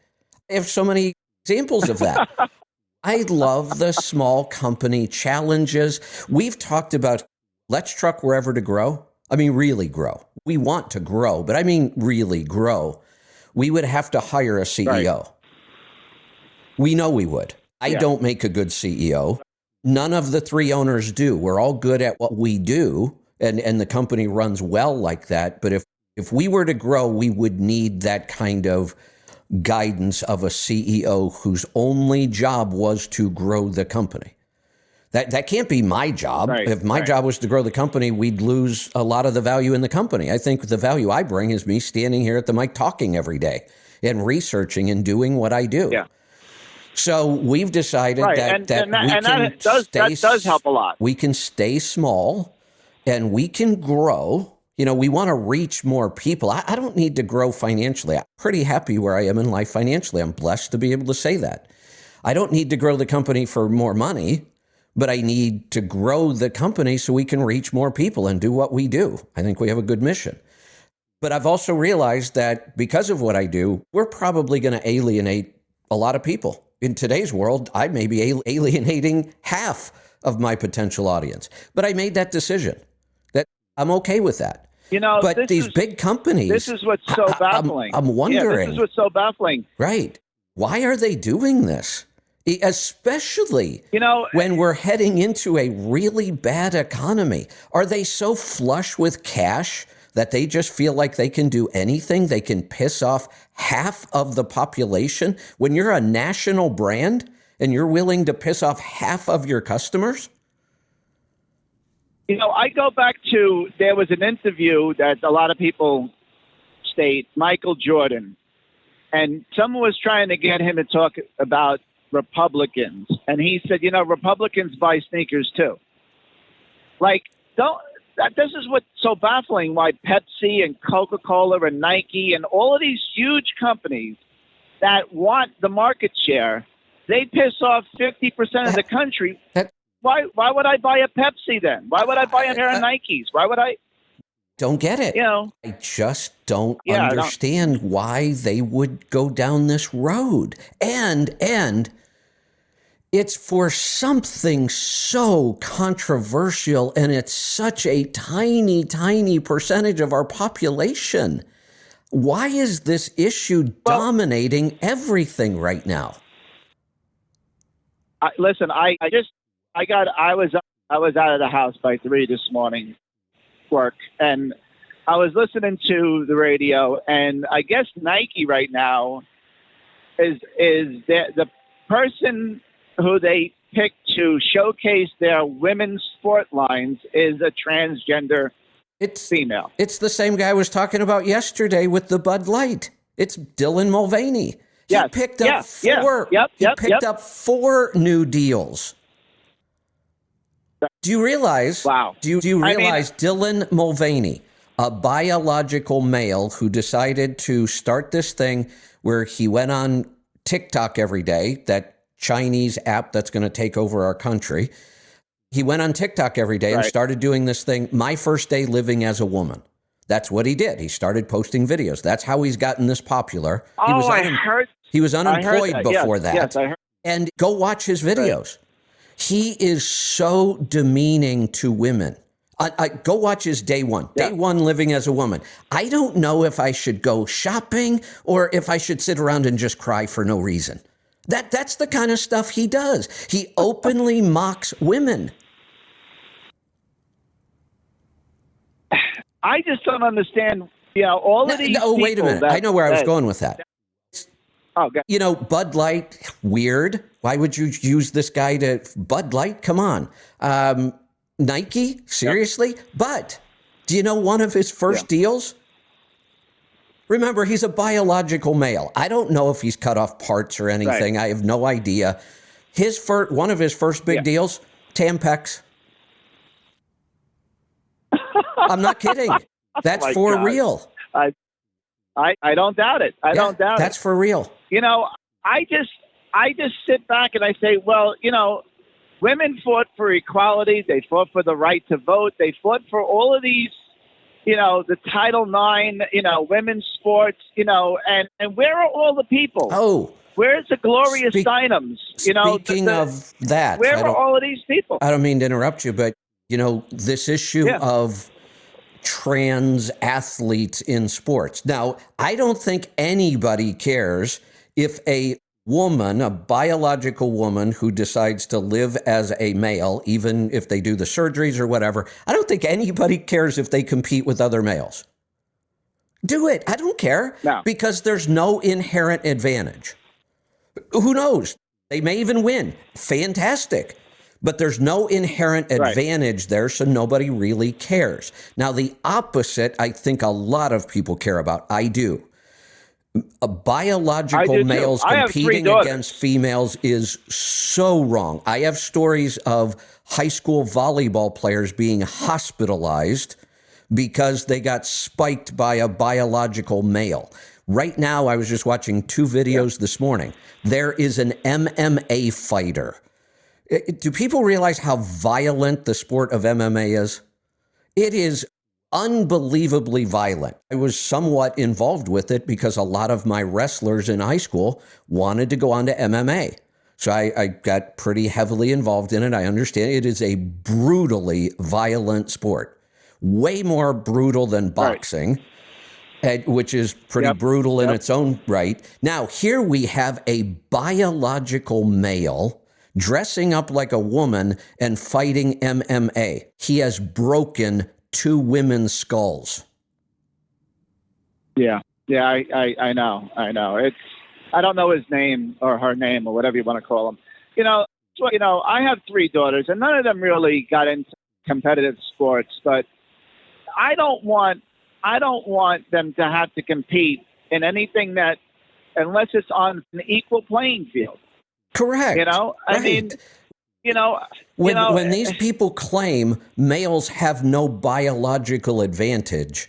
I have so many examples of that. I love the small company challenges. We've talked about let's truck wherever to grow. I mean, really grow. We want to grow, but I mean, really grow. We would have to hire a CEO. Right. We know we would. I Yeah. don't make a good CEO. None of the three owners do. We're all good at what we do, and the company runs well like that. But if we were to grow, we would need that kind of guidance of a CEO whose only job was to grow the company. That can't be my job. Right, If my right. job was to grow the company, we'd lose a lot of the value in the company. I think the value I bring is me standing here at the mic talking every day and researching and doing what I do. Yeah. So we've decided Right. that, And that we can that does help a lot. We can stay small and we can grow. You know, we want to reach more people. I don't need to grow financially. I'm pretty happy where I am in life financially. I'm blessed to be able to say that. I don't need to grow the company for more money, but I need to grow the company so we can reach more people and do what we do. I think we have a good mission. But I've also realized that because of what I do, we're probably going to alienate a lot of people. In today's world, I may be alienating half of my potential audience. But I made that decision. That I'm okay with that. You know, But these big companies, this is what's so baffling. I'm wondering. Yeah, this is what's so baffling. Right. Why are they doing this? Especially You know, when we're heading into a really bad economy. Are they so flush with cash that they just feel like they can do anything? They can piss off half of the population? When you're a national brand and you're willing to piss off half of your customers? you know, I go back to there was an interview that a lot of people state Michael Jordan, and someone was trying to get him to talk about Republicans, and he said, you know, Republicans buy sneakers too. Like, this is what's so baffling, why Pepsi and Coca-Cola and Nike and all of these huge companies that want the market share, they piss off 50% of the country. Why would I buy a Pepsi then? Why would I buy a pair of Nikes? Why would I? Don't get it. You know, I just don't Yeah, I don't- understand why they would go down this road. And it's for something so controversial, and it's such a tiny, tiny percentage of our population. Why is this issue dominating everything right now? listen, I was out of the house by 3 this morning, work, and I was listening to the radio, and I guess Nike right now is the person who they picked to showcase their women's sport lines is a transgender female. It's the same guy I was talking about yesterday with the Bud Light. It's Dylan Mulvaney. He Yes. picked up Yep. 4 new deals. Do you realize? Wow. Do you realize Dylan Mulvaney, a biological male who decided to start this thing where he went on TikTok every day, that Chinese app that's going to take over our country. He went on TikTok every day and started doing this thing, My First Day Living as a Woman. That's what he did. He started posting videos. That's how he's gotten this popular. He was unemployed before that. Yes, I heard. And go watch his videos. He is so demeaning to women. Go watch his day one living as a woman. I don't know if I should go shopping or if I should sit around and just cry for no reason. That's the kind of stuff he does. He openly mocks women. I just don't understand, you know, all of these Oh, wait a minute. I know where I was going with that. Oh, God. You know, Bud Light, weird. Why would you use this guy to Bud Light? Come on. Nike, seriously? Yep. But do you know one of his first deals? Remember, he's a biological male. I don't know if he's cut off parts or anything. I have no idea. One of his first big deals, Tampax. I'm not kidding. That's for real. I don't doubt it. I don't doubt it. That's for real. You know, I just sit back and I say, well, you know, women fought for equality. They fought for the right to vote. They fought for all of these, you know, the Title IX, you know, women's sports, you know, and where are all the people? Oh, Where's the Gloria Steinems? Speaking of that, where are all of these people? I don't mean to interrupt you, but this issue of trans athletes in sports. Now, I don't think anybody cares if a woman, a biological woman who decides to live as a male, even if they do the surgeries or whatever, I don't think anybody cares if they compete with other males. Do it. I don't care. No. Because there's no inherent advantage. Who knows? They may even win. Fantastic. But there's no inherent advantage there, so nobody really cares. Now, the opposite, I think a lot of people care about. I do. Biological males competing against females is so wrong. I have stories of high school volleyball players being hospitalized because they got spiked by a biological male. Right now, I was just watching 2 videos this morning. There is an MMA fighter. Do people realize how violent the sport of MMA is? It is unbelievably violent. I was somewhat involved with it because a lot of my wrestlers in high school wanted to go on to MMA. So I got pretty heavily involved in it. I understand it is a brutally violent sport, way more brutal than boxing, which is pretty brutal in its own right. Now, here we have a biological male dressing up like a woman and fighting MMA. He has broken 2 women's skulls. Yeah, I know. I don't know his name or her name or whatever you want to call him. I have 3 daughters, and none of them really got into competitive sports. But I don't want them to have to compete in anything that, unless it's on an equal playing field. Correct. I mean. When these people claim males have no biological advantage,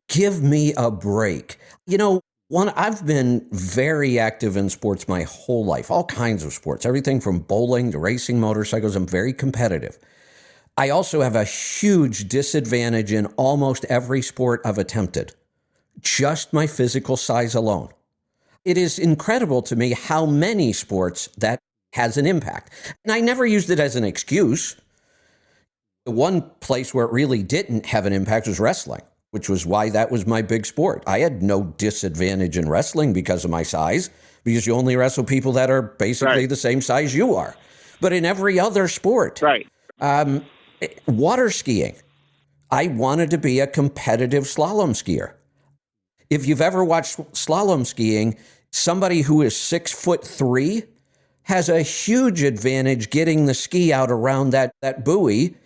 give me a break. I've been very active in sports my whole life, all kinds of sports, everything from bowling to racing motorcycles. I'm very competitive. I also have a huge disadvantage in almost every sport I've attempted, just my physical size alone. It is incredible to me how many sports that has an impact. And I never used it as an excuse. The one place where it really didn't have an impact was wrestling, which was why that was my big sport. I had no disadvantage in wrestling because of my size, because you only wrestle people that are basically the same size you are. But in every other sport, water skiing, I wanted to be a competitive slalom skier. If you've ever watched slalom skiing, somebody who is 6'3" has a huge advantage getting the ski out around that buoy.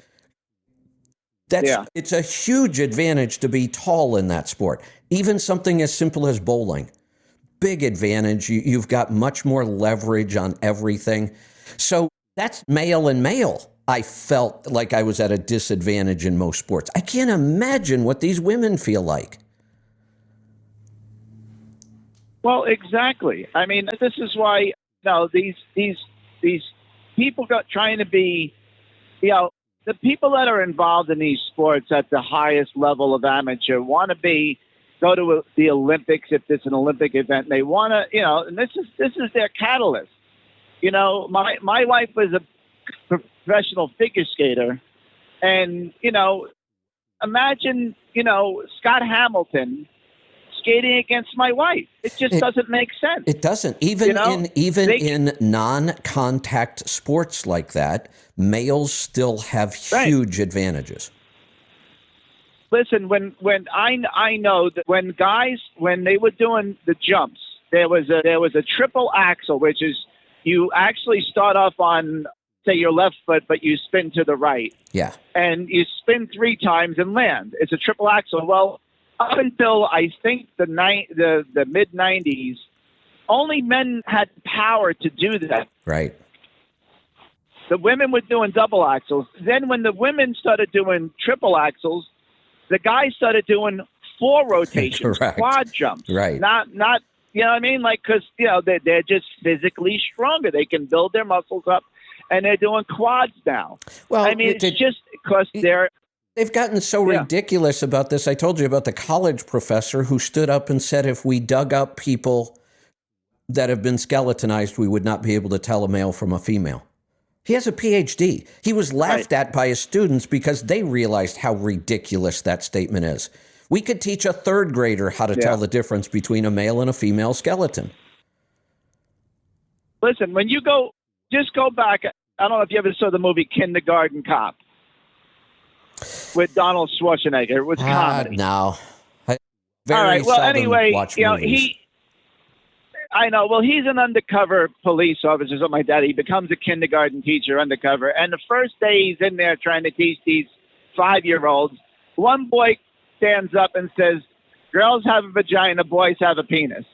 It's a huge advantage to be tall in that sport. Even something as simple as bowling, big advantage. You've got much more leverage on everything. So that's male and male. I felt like I was at a disadvantage in most sports. I can't imagine what these women feel like. Well, exactly. I mean, this is why these people got trying to be, the people that are involved in these sports at the highest level of amateur want to go to the Olympics if it's an Olympic event. They want to, and this is their catalyst. My wife was a professional figure skater, and imagine Scott Hamilton skating against my wife. It just doesn't make sense. It doesn't. Even in non-contact sports like that, males still have huge advantages. Listen, when I know that when they were doing the jumps, there was a triple axel, which is you actually start off on, say, your left foot, but you spin to the right. Yeah. And you spin 3 times and land. It's a triple axel. Well, up until I think the mid 90s, only men had power to do that. Right. The women were doing double axels. Then when the women started doing triple axels, the guys started doing 4 rotations, quad jumps. Right. Not you know what I mean? Like, because they're just physically stronger. They can build their muscles up, and they're doing quads now. Well, I mean, it's just because they've gotten so ridiculous about this. I told you about the college professor who stood up and said if we dug up people that have been skeletonized, we would not be able to tell a male from a female. He has a PhD. He was laughed at by his students because they realized how ridiculous that statement is. We could teach a third grader how to tell the difference between a male and a female skeleton. Listen, when you just go back. I don't know if you ever saw the movie Kindergarten Cop with Donald Schwarzenegger. It was comedy. No. All right. Well, anyway, movies. I know. Well, he's an undercover police officer, something like that. He becomes a kindergarten teacher undercover. And the first day he's in there trying to teach these 5-year-olds, one boy stands up and says, "Girls have a vagina, boys have a penis."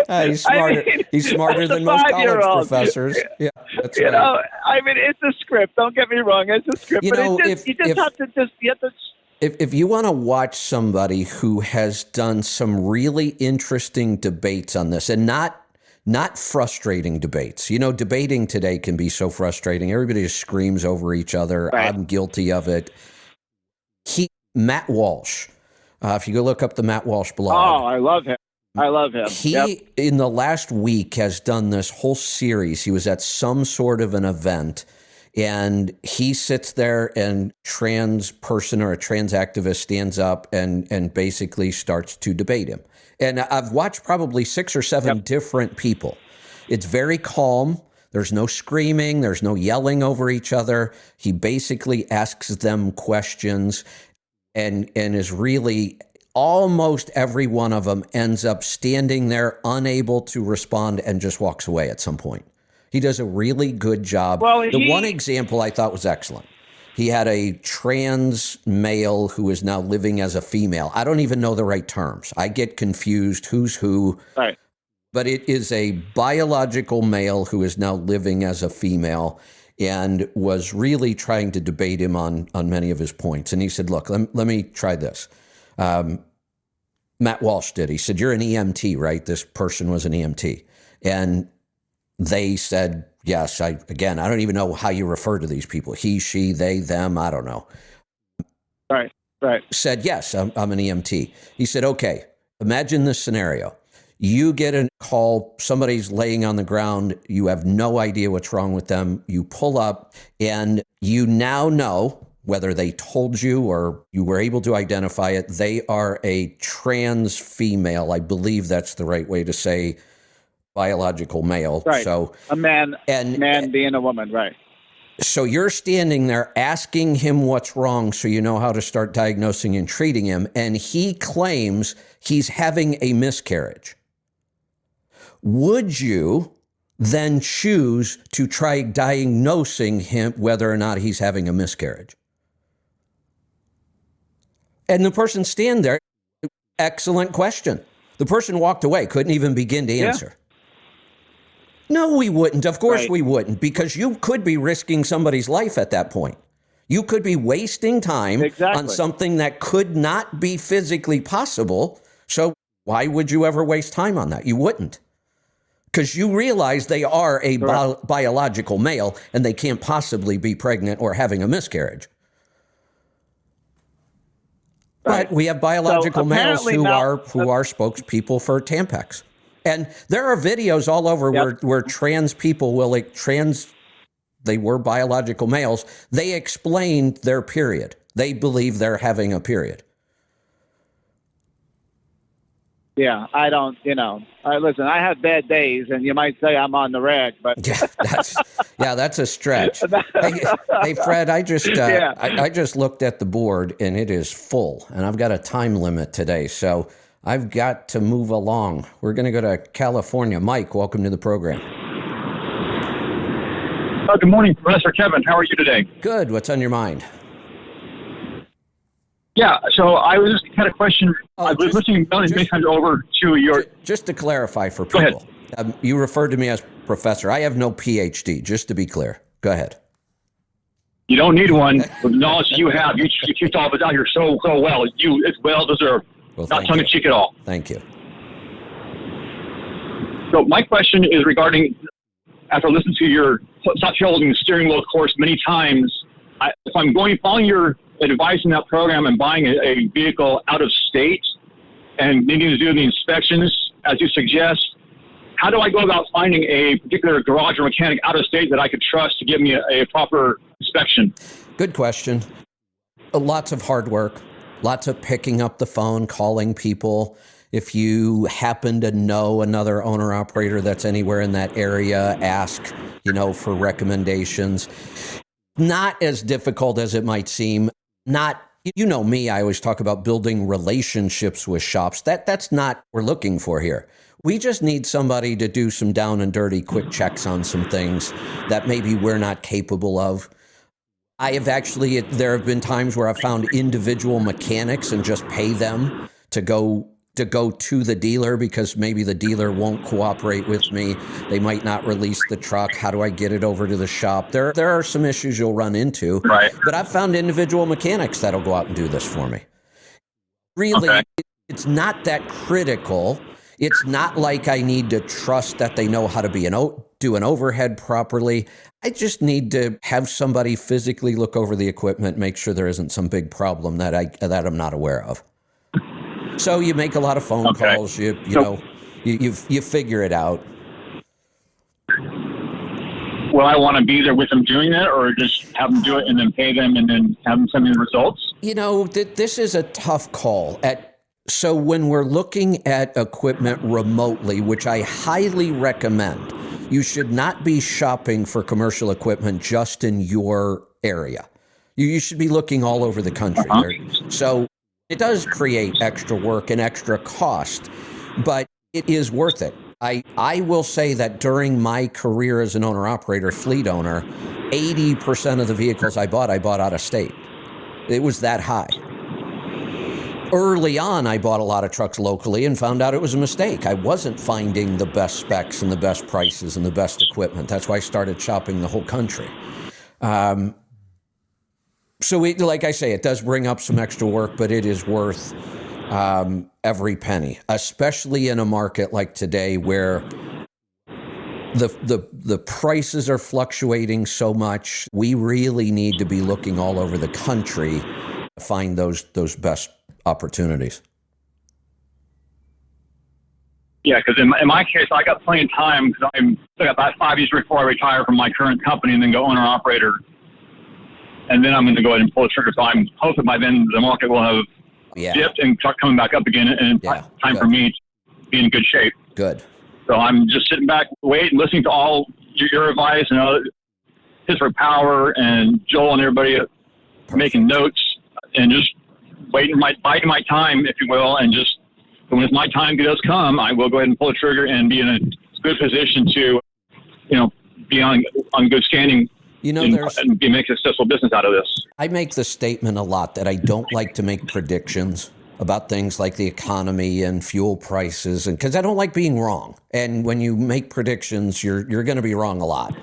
He's smarter. He's smarter than most college professors. Yeah, that's right. Know, I mean, it's a script. Don't get me wrong. It's a script. You but know, you have to. If you want to watch somebody who has done some really interesting debates on this, and not frustrating debates. You know, debating today can be so frustrating. Everybody just screams over each other. Right. I'm guilty of it. Matt Walsh. If you go look up the Matt Walsh blog. Oh, I love him. He, in the last week, has done this whole series. He was at some sort of an event, and he sits there, and trans person or a trans activist stands up and basically starts to debate him. And I've watched probably 6 or 7 different people. It's very calm. There's no screaming. There's no yelling over each other. He basically asks them questions and is really... Almost every one of them ends up standing there, unable to respond, and just walks away at some point. He does a really good job. Well, the one example I thought was excellent. He had a trans male who is now living as a female. I don't even know the right terms. I get confused who's who. Right. But it is a biological male who is now living as a female, and was really trying to debate him on many of his points. And he said, look, let me try this. Matt Walsh did. He said, "You're an EMT, right?" This person was an EMT. And they said, yes. I don't even know how you refer to these people. He, she, they, them. I don't know. Right. Said, yes, I'm an EMT. He said, okay, imagine this scenario. You get a call, somebody's laying on the ground. You have no idea what's wrong with them. You pull up, and you now know, whether they told you or you were able to identify it, they are a trans female. I believe that's the right way to say biological male. Right. So a man, man being a woman, right. So you're standing there asking him what's wrong so you know how to start diagnosing and treating him, and he claims he's having a miscarriage. Would you then choose to try diagnosing him whether or not he's having a miscarriage? And the person stand there, excellent question. The person walked away, couldn't even begin to answer. No, we wouldn't. Of course we wouldn't, because you could be risking somebody's life at that point. You could be wasting time on something that could not be physically possible. So why would you ever waste time on that? You wouldn't. Because you realize they are a biological male and they can't possibly be pregnant or having a miscarriage. But we have biological males who are spokespeople for Tampax. And there are videos all over where trans people they were biological males. They explained their period. They believe they're having a period. Yeah, I don't, listen, I have bad days, and you might say I'm on the rag, but that's a stretch. Hey, Fred, I just looked at the board, and it is full, and I've got a time limit today, so I've got to move along. We're going to go to California. Mike, welcome to the program. Good morning, Professor Kevin. How are you today? Good. What's on your mind? Yeah, so I was just had a question. I was listening many times over to your... Just to clarify for people, you referred to me as professor. I have no PhD, just to be clear. Go ahead. You don't need one. With the knowledge you have, you kicked all of us out here so well. It's well deserved. Well, not tongue in cheek at all. Thank you. So my question is regarding, after listening to your Stop Holding the Steering Wheel course many times, following your advice in that program and buying a vehicle out of state, and needing to do the inspections, as you suggest, how do I go about finding a particular garage or mechanic out of state that I could trust to give me a proper inspection? Good question. Lots of hard work, lots of picking up the phone, calling people. If you happen to know another owner operator that's anywhere in that area, ask, for recommendations. Not as difficult as it might seem. Not, me, I always talk about building relationships with shops. That's not what we're looking for here. We just need somebody to do some down and dirty quick checks on some things that maybe we're not capable of. There have been times where I've found individual mechanics and just pay them to go to the dealer because maybe the dealer won't cooperate with me. They might not release the truck. How do I get it over to the shop? There are some issues you'll run into, right? But I've found individual mechanics that'll go out and do this for me. Really, okay. It's not that critical. It's not like I need to trust that they know how to do an overhead properly. I just need to have somebody physically look over the equipment, make sure there isn't some big problem that I'm not aware of. So you make a lot of phone calls. You figure it out. Will I want to be there with them doing that, or just have them do it and then pay them and then have them send me the results? This is a tough call. So when we're looking at equipment remotely, which I highly recommend, you should not be shopping for commercial equipment just in your area. You should be looking all over the country. So it does create extra work and extra cost, but it is worth it. I will say that during my career as an owner-operator, fleet owner, 80% of the vehicles I bought out of state. It was that high. Early on, I bought a lot of trucks locally and found out it was a mistake. I wasn't finding the best specs and the best prices and the best equipment. That's why I started shopping the whole country. Like I say, it does bring up some extra work, but it is worth every penny, especially in a market like today where the prices are fluctuating so much. We really need to be looking all over the country to find those best opportunities. Yeah, because in my case, I got plenty of time because I got about 5 years before I retire from my current company and then go owner operator. And then I'm going to go ahead and pull the trigger. So I'm hoping by then the market will have dipped and start coming back up again, and time for me to be in good shape. Good. So I'm just sitting back, waiting, listening to all your advice and Pittsburgh Power and Joel and everybody making notes and just biding my time, if you will, and just when my time does come, I will go ahead and pull the trigger and be in a good position to, be on good standing. And make a successful business out of this. I make the statement a lot that I don't like to make predictions about things like the economy and fuel prices, and because I don't like being wrong. And when you make predictions, you're going to be wrong a lot.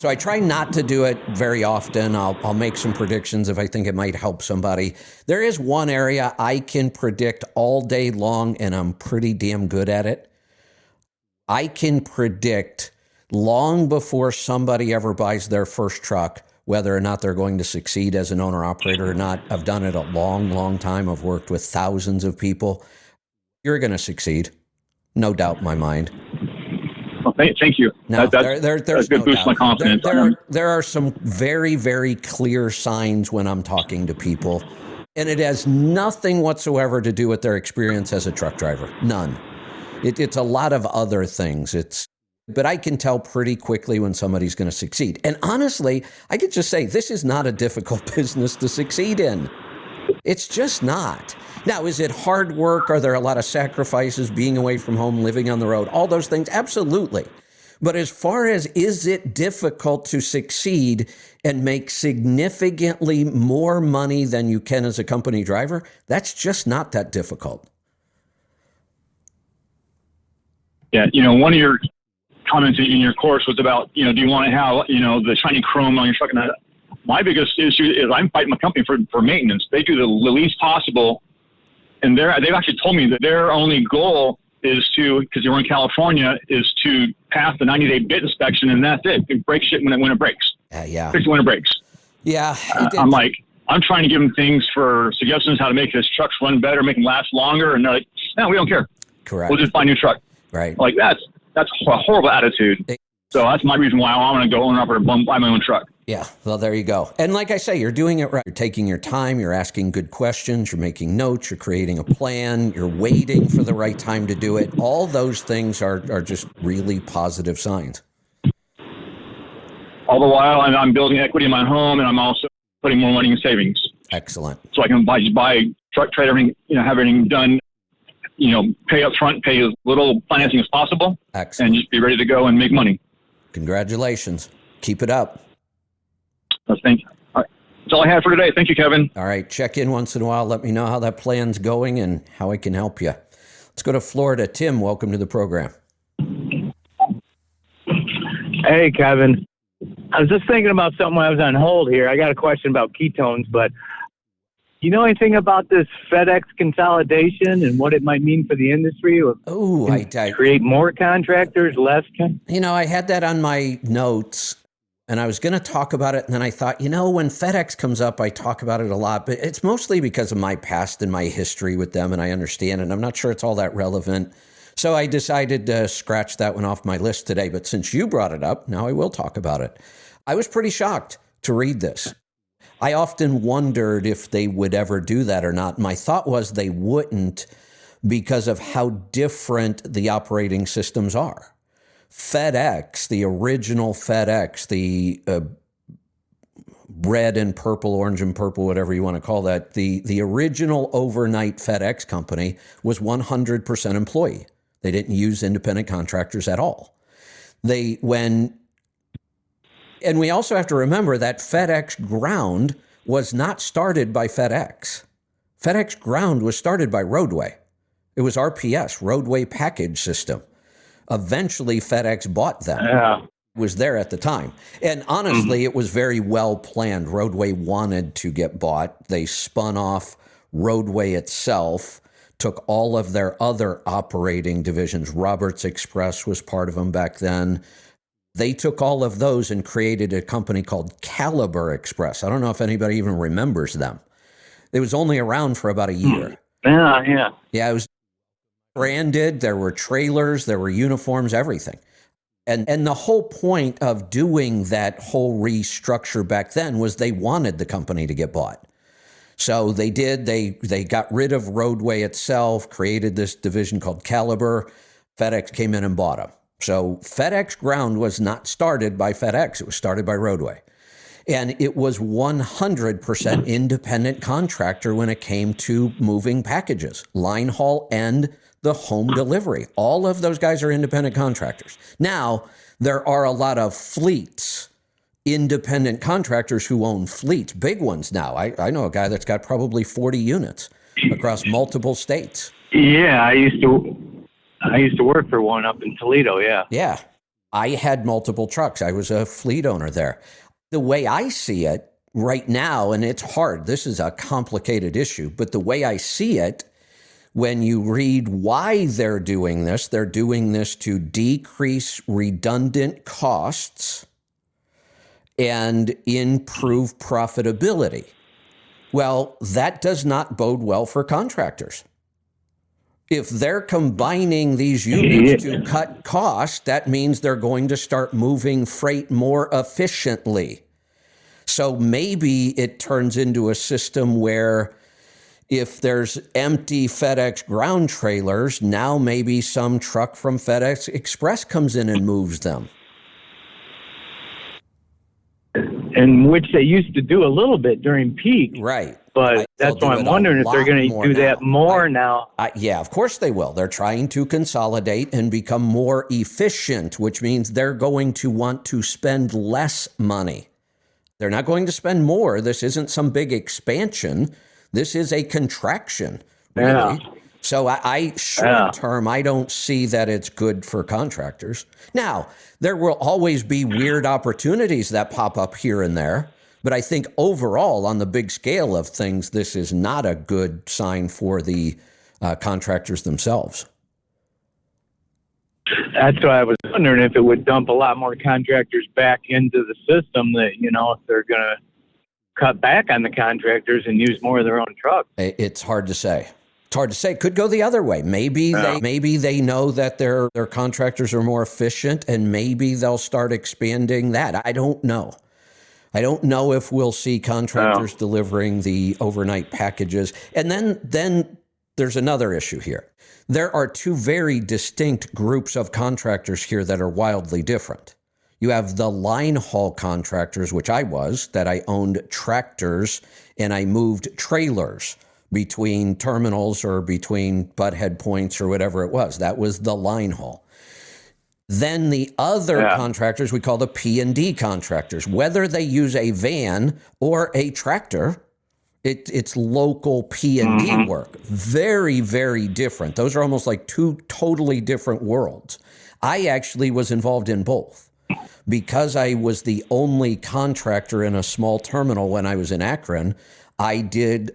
So I try not to do it very often. I'll make some predictions if I think it might help somebody. There is one area I can predict all day long, and I'm pretty damn good at it. I can predict long before somebody ever buys their first truck, whether or not they're going to succeed as an owner-operator or not. I've done it a long, long time. I've worked with thousands of people. You're going to succeed. No doubt in my mind. Well, thank you. Now, there's good no boost my confidence. There are some very, very clear signs when I'm talking to people, and it has nothing whatsoever to do with their experience as a truck driver. None. It's a lot of other things. But I can tell pretty quickly when somebody's going to succeed. And honestly, I could just say this is not a difficult business to succeed in. It's just not. Now, is it hard work? Are there a lot of sacrifices, being away from home, living on the road, all those things? Absolutely. But as far as is it difficult to succeed and make significantly more money than you can as a company driver, that's just not that difficult. Yeah, one of your comments in your course was about, do you want to have, the shiny chrome on your truck? And my biggest issue is I'm fighting my company for maintenance. They do the least possible. And they've actually told me that their only goal is to, because you're in California, is to pass the 90-day bit inspection, and that's it. You break shit when it breaks. Yeah. Fix it when it breaks. Yeah. I'm trying to give them things for suggestions how to make his trucks run better, make them last longer. And they're like, No, we don't care. Correct. We'll just buy a new truck. Right. Like that's a horrible attitude. So that's my reason why I'm going to go owner operator and buy my own truck. Yeah, well, there you go. And like I say, you're doing it right. You're taking your time. You're asking good questions. You're making notes. You're creating a plan. You're waiting for the right time to do it. All those things are just really positive signs. All the while, I'm building equity in my home, and I'm also putting more money in savings. Excellent. So I can buy truck, trade everything, have everything done, pay up front, pay as little financing as possible, Excellent. And just be ready to go and make money. Congratulations. Keep it up. Thank you. All right. That's all I have for today. Thank you, Kevin. All right. Check in once in a while. Let me know how that plan's going and how I can help you. Let's go to Florida. Tim, welcome to the program. Hey, Kevin. I was just thinking about something when I was on hold here. I got a question about ketones, but you know anything about this FedEx consolidation and what it might mean for the industry? Oh, I create more contractors, less? I had that on my notes, and I was going to talk about it, and then I thought, when FedEx comes up, I talk about it a lot, but it's mostly because of my past and my history with them, and I understand, and I'm not sure it's all that relevant. So I decided to scratch that one off my list today. But since you brought it up, now I will talk about it. I was pretty shocked to read this. I often wondered if they would ever do that or not. My thought was they wouldn't because of how different the operating systems are. FedEx, the original FedEx, the red and purple, orange and purple, whatever you want to call that, the original overnight FedEx company was 100% employee. They didn't use independent contractors at all. And we also have to remember that FedEx Ground was not started by FedEx. FedEx Ground was started by Roadway. It was RPS, Roadway Package System. Eventually, FedEx bought them. Yeah. It was there at the time. And honestly, it was very well planned. Roadway wanted to get bought. They spun off Roadway itself, took all of their other operating divisions. Roberts Express was part of them back then. They took all of those and created a company called Caliber Express. I don't know if anybody even remembers them. It was only around for about a year. Yeah. Yeah, it was branded. There were trailers, there were uniforms, everything. And the whole point of doing that whole restructure back then was they wanted the company to get bought. So they did. They got rid of Roadway itself, created this division called Caliber. FedEx came in and bought them. So FedEx Ground was not started by FedEx. It was started by Roadway. And it was 100% independent contractor when it came to moving packages, line haul and the home delivery. All of those guys are independent contractors. Now, there are a lot of fleets, independent contractors who own fleets, big ones now. I know a guy that's got probably 40 units across multiple states. Yeah, I used to work for one up in Toledo, yeah. Yeah. I had multiple trucks. I was a fleet owner there. The way I see it right now, and it's hard, this is a complicated issue, but the way I see it, when you read why they're doing this to decrease redundant costs and improve profitability. Well, that does not bode well for contractors. If they're combining these units to cut costs, that means they're going to start moving freight more efficiently. So maybe it turns into a system where if there's empty FedEx Ground trailers, now maybe some truck from FedEx Express comes in and moves them. And which they used to do a little bit during peak. Right. But that's why I'm wondering if they're going to do that more now. Yeah, of course they will. They're trying to consolidate and become more efficient, which means they're going to want to spend less money. They're not going to spend more. This isn't some big expansion. This is a contraction, really. Yeah. So short term, I don't see that it's good for contractors. Now, there will always be weird opportunities that pop up here and there. But I think overall, on the big scale of things, this is not a good sign for the contractors themselves. That's why I was wondering if it would dump a lot more contractors back into the system that, if they're going to cut back on the contractors and use more of their own trucks. It's hard to say. It's hard to say. It could go the other way. Maybe they know that their contractors are more efficient, and maybe they'll start expanding that. I don't know. I don't know if we'll see contractors delivering the overnight packages. And then there's another issue here. There are two very distinct groups of contractors here that are wildly different. You have the line haul contractors, which I was, that I owned tractors and I moved trailers between terminals or between butthead points or whatever it was. That was the line haul. Then the other contractors we call the P&D contractors, whether they use a van or a tractor, it's local P&D work. Very, very different. Those are almost like two totally different worlds. I actually was involved in both. Because I was the only contractor in a small terminal when I was in Akron, I did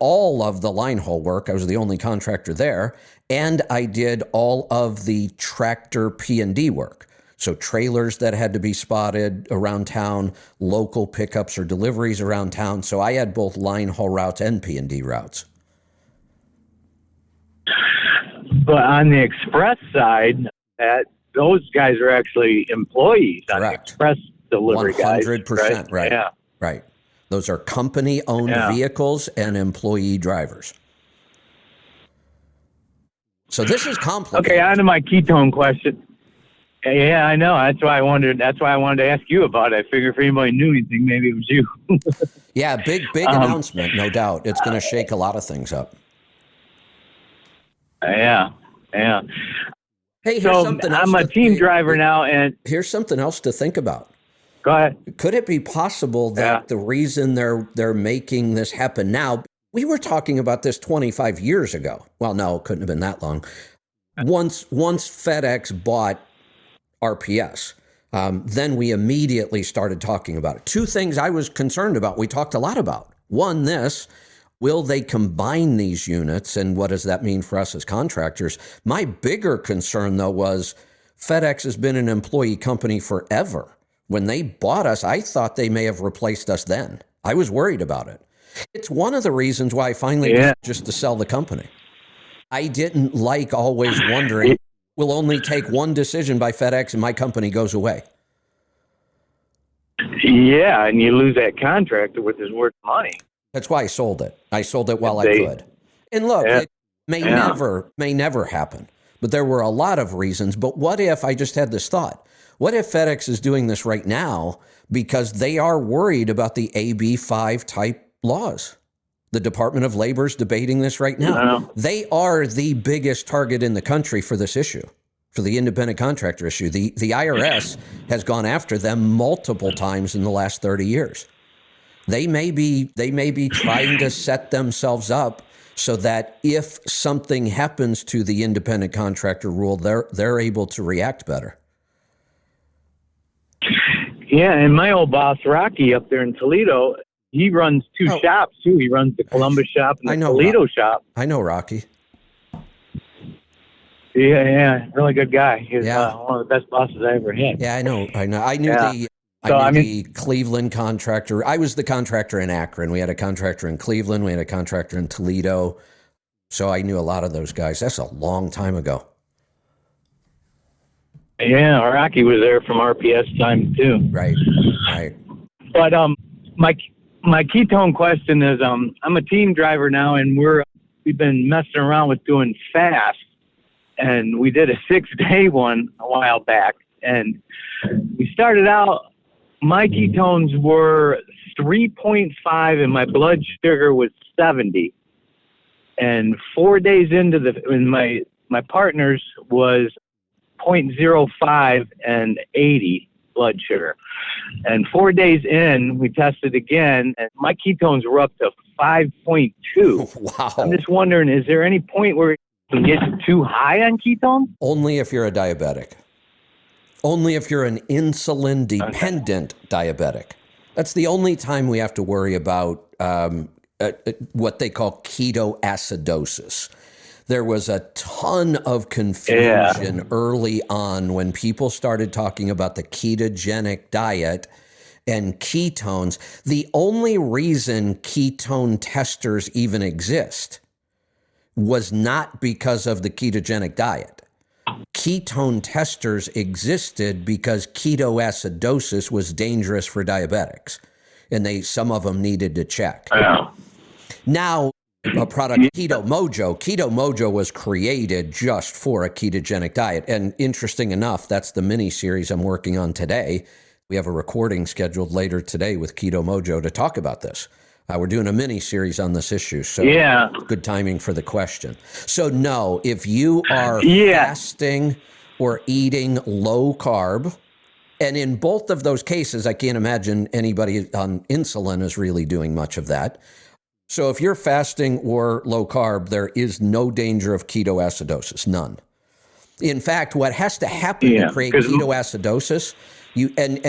all of the line haul work. I was the only contractor there. And I did all of the tractor P&D work. So trailers that had to be spotted around town, local pickups or deliveries around town. So I had both line haul routes and P&D routes. But on the express side, those guys are actually employees. Correct. On the express delivery 100%, right? Yeah. Right. Those are company-owned vehicles and employee drivers. So this is complicated. Okay, on to my ketone question. Yeah, I know. That's why I wanted to ask you about it. I figured if anybody knew anything, maybe it was you. Yeah, big announcement, no doubt. It's going to shake a lot of things up. Yeah. Hey, So I'm a team driver now, and here's something else to think about. go ahead. Could it be possible that the reason they're making this happen now? We were talking about this 25 years ago. Well, no, it couldn't have been that long. Once FedEx bought RPS, then we immediately started talking about it. Two things I was concerned about. We talked a lot about. One, will they combine these units, and what does that mean for us as contractors? My bigger concern, though, was FedEx has been an employee company forever. When they bought us, I thought they may have replaced us then. I was worried about it. It's one of the reasons why I finally just to sell the company. I didn't like always wondering, we'll only take one decision by FedEx and my company goes away. Yeah, and you lose that contract with his worth money. That's why I sold it. I sold it while I could. And look, it may never happen. But there were a lot of reasons. But what if I just had this thought? What if FedEx is doing this right now because they are worried about the AB5 type laws? The Department of Labor is debating this right now. They are the biggest target in the country for this issue, for the independent contractor issue. The IRS has gone after them multiple times in the last 30 years. They may be trying to set themselves up so that if something happens to the independent contractor rule, they're able to react better. Yeah, and my old boss, Rocky, up there in Toledo, he runs two shops, too. He runs the Columbus shop and the Toledo shop. I know Rocky. Yeah, really good guy. He's one of the best bosses I ever had. Yeah, I know. I knew the Cleveland contractor. I was the contractor in Akron. We had a contractor in Cleveland. We had a contractor in Toledo. So I knew a lot of those guys. That's a long time ago. Yeah, Rocky was there from RPS time, too. Right. But my ketone question is, I'm a team driver now, and we've been messing around with doing fast, and we did a 6-day one a while back, and we started out, my ketones were 3.5 and my blood sugar was 70, and 4 days into my partner's was 0.05 and 80 blood sugar. And 4 days in, we tested again, and my ketones were up to 5.2. Wow. I'm just wondering, is there any point where it can get too high on ketones? Only if you're a diabetic. Only if you're an insulin-dependent diabetic. That's the only time we have to worry about what they call ketoacidosis. There was a ton of confusion early on when people started talking about the ketogenic diet and ketones. The only reason ketone testers even exist was not because of the ketogenic diet. Ketone testers existed because ketoacidosis was dangerous for diabetics, and some of them needed to check. Yeah. Now, a product, Keto Mojo was created just for a ketogenic diet. And interesting enough, that's the mini series I'm working on today. We have a recording scheduled later today with Keto Mojo to talk about this. We're doing a mini series on this issue. So Yeah. good timing for the question. So no, if you are fasting or eating low carb, and in both of those cases, I can't imagine anybody on insulin is really doing much of that. So if you're fasting or low carb, there is no danger of ketoacidosis, none. In fact, what has to happen to create ketoacidosis, and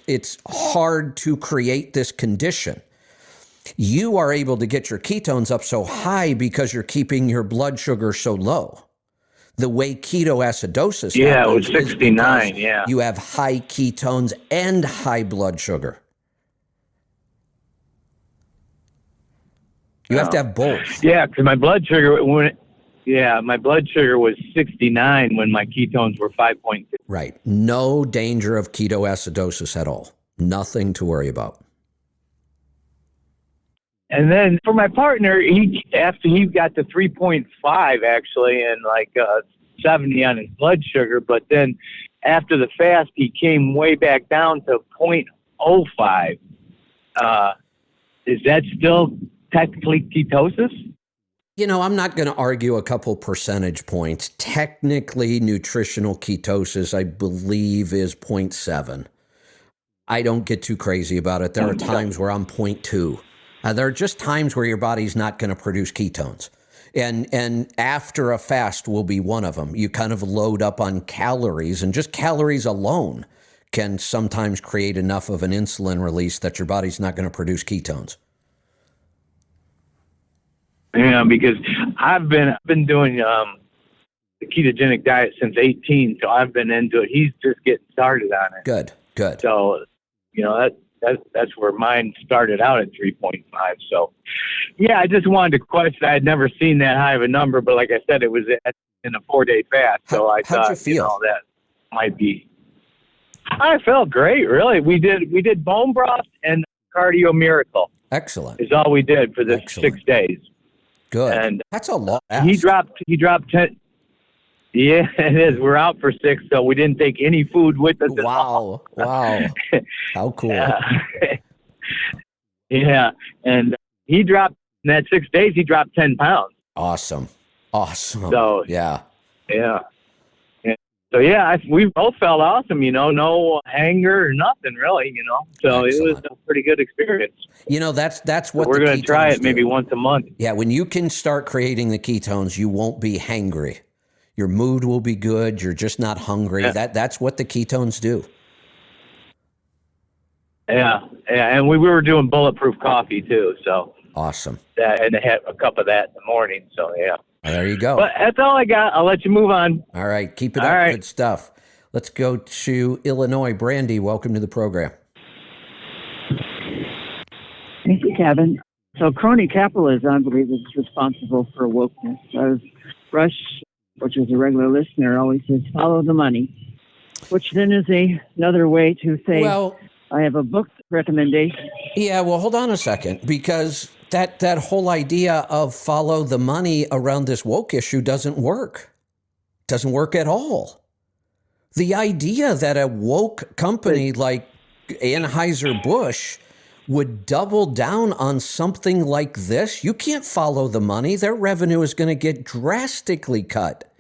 it's hard to create this condition. You are able to get your ketones up so high because you're keeping your blood sugar so low. The way ketoacidosis happens, it was 69, you have high ketones and high blood sugar. You have to have both. Yeah, because my blood sugar was 69 when my ketones were 5.2. Right. No danger of ketoacidosis at all. Nothing to worry about. And then for my partner, after he got to 3.5 actually, and like 70 on his blood sugar, but then after the fast, he came way back down to 0.05. Is that still technically ketosis? You know, I'm not going to argue a couple percentage points. Technically, nutritional ketosis, I believe, is 0.7. I don't get too crazy about it. There are times where I'm 0.2. There are just times where your body's not going to produce ketones. And after a fast will be one of them. You kind of load up on calories, and just calories alone can sometimes create enough of an insulin release that your body's not going to produce ketones. Yeah, because I've been doing the ketogenic diet since 18, so I've been into it. He's just getting started on it. Good. So, that's where mine started out at 3.5. So, yeah, I just wanted to question. I had never seen that high of a number, but like I said, it was in a 4-day fast. So I thought, you feel? That might be. I felt great, really. We did bone broth and Cardio Miracle. Excellent. Is all we did for the 6 days. Good. And that's a lot. He dropped 10. Yeah, it is. We're out for 6, so we didn't take any food with us. Wow. How cool. Yeah. And he dropped, in that 6 days, he dropped 10 pounds. Awesome. So, yeah. So, we both felt awesome, no hanger or nothing really, So Excellent. It was a pretty good experience. That's what we're going to try it maybe once a month. Yeah, when you can start creating the ketones, you won't be hangry. Your mood will be good. You're just not hungry. Yeah. That's what the ketones do. Yeah, and we were doing bulletproof coffee too, so awesome. And I had a cup of that in the morning, so yeah. Well, there you go. But that's all I got. I'll let you move on. All right, keep it all up. Right. Good stuff. Let's go to Illinois. Brandy, welcome to the program. Thank you, Kevin. So crony capitalism, I believe, is responsible for wokeness. Rush, which is a regular listener, always says, follow the money, which then is another way to say, well, I have a book recommendation. Yeah, well, hold on a second, because that whole idea of follow the money around this woke issue doesn't work. Doesn't work at all. The idea that a woke company like Anheuser-Busch would double down on something like this, you can't follow the money. Their revenue is going to get drastically cut.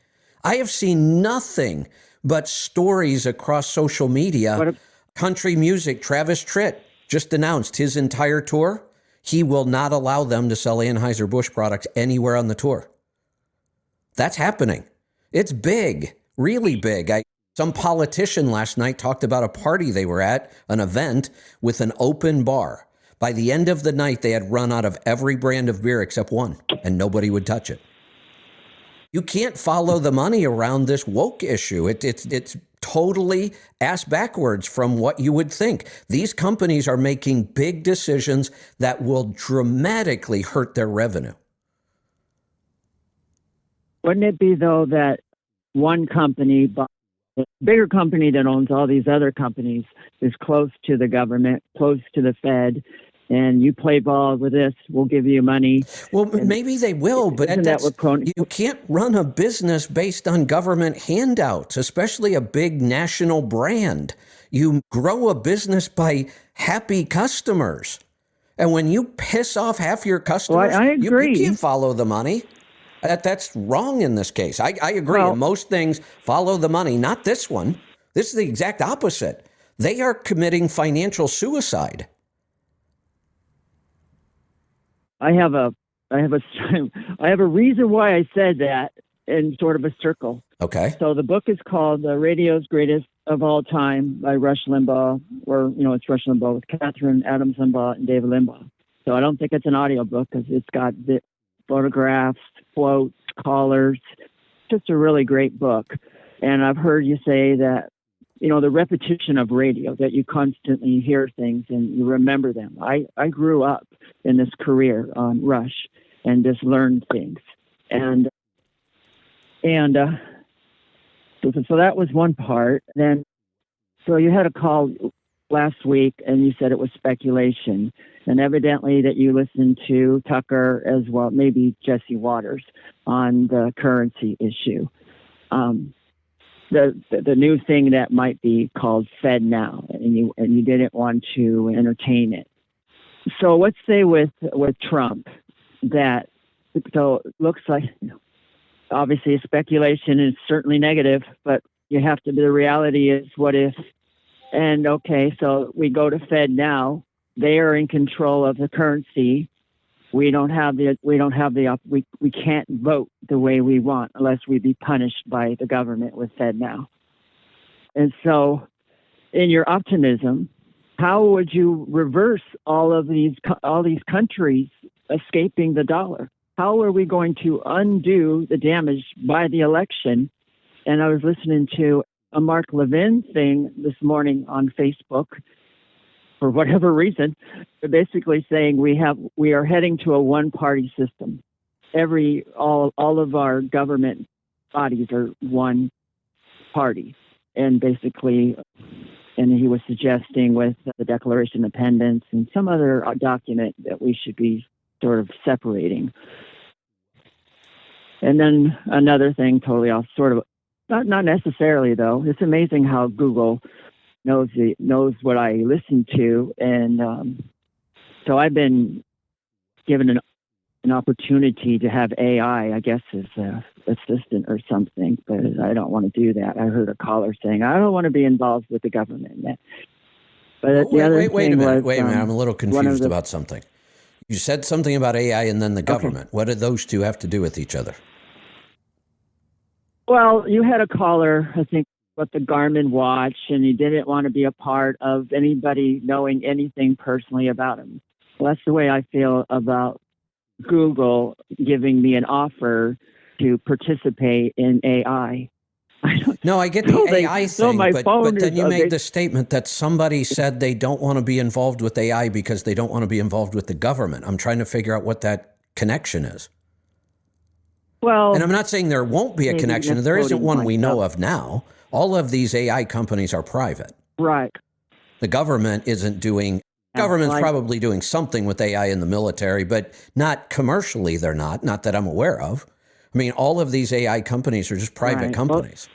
I have seen nothing but stories across social media. Country music, Travis Tritt just announced his entire tour. He will not allow them to sell Anheuser-Busch products anywhere on the tour. That's happening. It's big, really big. Some politician last night talked about a party they were at, an event with an open bar. By the end of the night, they had run out of every brand of beer except one, and nobody would touch it. You can't follow the money around this woke issue. It's totally ass backwards from what you would think. These companies are making big decisions that will dramatically hurt their revenue. Wouldn't it be, though, that one company, the bigger company that owns all these other companies, is close to the government, close to the Fed, and you play ball with this, we'll give you money? Well, maybe they will, but Isn't that what Crony? you can't run a business based on government handouts, especially a big national brand. You grow a business by happy customers. And when you piss off half your customers, Well, I agree. You can't follow the money. That's wrong in this case. I agree. Well, in most things, follow the money. Not this one. This is the exact opposite. They are committing financial suicide. I have a reason why I said that in sort of a circle. Okay. So the book is called Radio's Greatest of All Time by Rush Limbaugh, or, it's Rush Limbaugh with Catherine Adams Limbaugh and David Limbaugh. So I don't think it's an audio book because it's got the photographs, quotes, callers. Just a really great book. And I've heard you say that, the repetition of radio, that you constantly hear things and you remember them. I grew up in this career on Rush and just learned things. And so that was one part. Then, so you had a call last week and you said it was speculation, and evidently that you listened to Tucker as well, maybe Jesse Waters, on the currency issue. The new thing that might be called Fed Now, and you didn't want to entertain it. So let's say with Trump that, so it looks like, obviously speculation is certainly negative, but you have to, the reality is what if, and okay, so we go to Fed Now, they are in control of the currency. We can't vote the way we want unless we be punished by the government with Fed Now. And so in your optimism, how would you reverse all these countries escaping the dollar? How are we going to undo the damage by the election? And I was listening to a Mark Levin thing this morning on Facebook, for whatever reason, basically saying we are heading to a one-party system. All of our government bodies are one party, and basically, and he was suggesting with the Declaration of Independence and some other document that we should be sort of separating. And then another thing, totally off, sort of not necessarily though. It's amazing how Google knows what I listen to, and so I've been given an opportunity to have AI, I guess, as an assistant or something, but I don't want to do that. I heard a caller saying, I don't want to be involved with the government. But wait a minute. I'm a little confused about something. You said something about AI and then the government. Okay. What do those two have to do with each other? Well, you had a caller, I think, with the Garmin watch, and he didn't want to be a part of anybody knowing anything personally about him. Well, that's the way I feel about Google giving me an offer to participate in AI. No, I get the AI thing, but then you made the statement that somebody said they don't want to be involved with AI because they don't want to be involved with the government. I'm trying to figure out what that connection is. Well, and I'm not saying there won't be a connection. There isn't one we know of now. All of these AI companies are private. Right. The government isn't doing... Government's probably doing something with AI in the military, but not commercially they're not that I'm aware of. I mean, all of these AI companies are just private companies.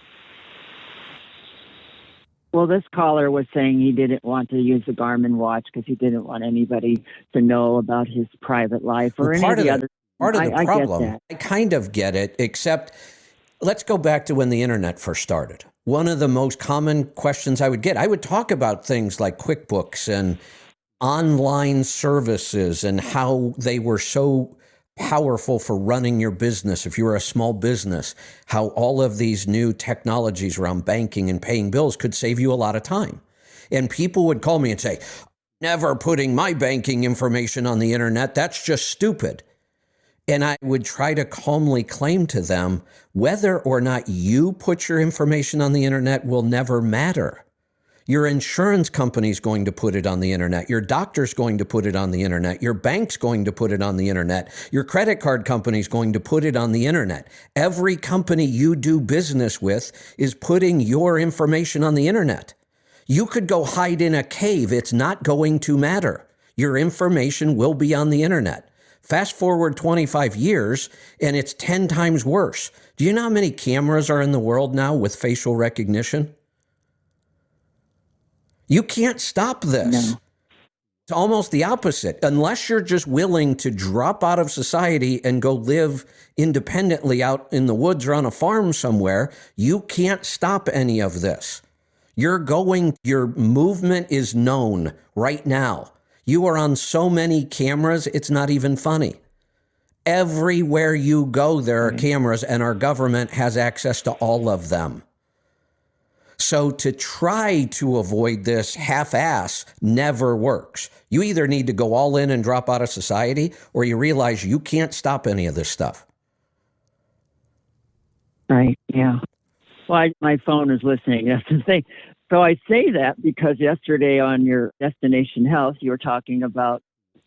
Well, this caller was saying he didn't want to use the Garmin watch because he didn't want anybody to know about his private life or any of the other... Part of the problem, I kind of get it, except let's go back to when the internet first started. One of the most common questions I would get, I would talk about things like QuickBooks and online services and how they were so powerful for running your business. If you were a small business, how all of these new technologies around banking and paying bills could save you a lot of time. And people would call me and say, never putting my banking information on the internet. That's just stupid. And I would try to calmly claim to them, whether or not you put your information on the internet will never matter. Your insurance company's going to put it on the internet. Your doctor's going to put it on the internet. Your bank's going to put it on the internet. Your credit card company's going to put it on the internet. Every company you do business with is putting your information on the internet. You could go hide in a cave. It's not going to matter. Your information will be on the internet. Fast forward 25 years, and it's 10 times worse. Do you know how many cameras are in the world now with facial recognition? You can't stop this. No. It's almost the opposite. Unless you're just willing to drop out of society and go live independently out in the woods or on a farm somewhere, you can't stop any of this. Your movement is known right now. You are on so many cameras, it's not even funny. Everywhere you go, there are cameras, and our government has access to all of them. So to try to avoid this half-ass never works. You either need to go all in and drop out of society, or you realize you can't stop any of this stuff. Right, yeah. Well, my phone is listening. That's the thing. So I say that because yesterday on your Destination Health, you were talking about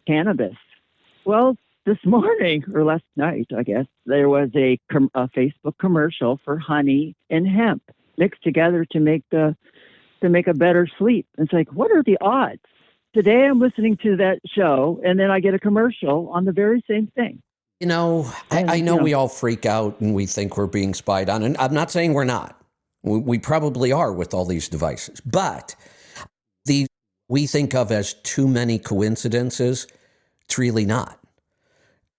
cannabis. Well, this morning, or last night, I guess, there was a Facebook commercial for honey and hemp mixed together to make a better sleep. It's like, what are the odds? Today I'm listening to that show, and then I get a commercial on the very same thing. You know, I know we all freak out and we think we're being spied on, and I'm not saying we're not. We probably are with all these devices, but we think of as too many coincidences. It's really not.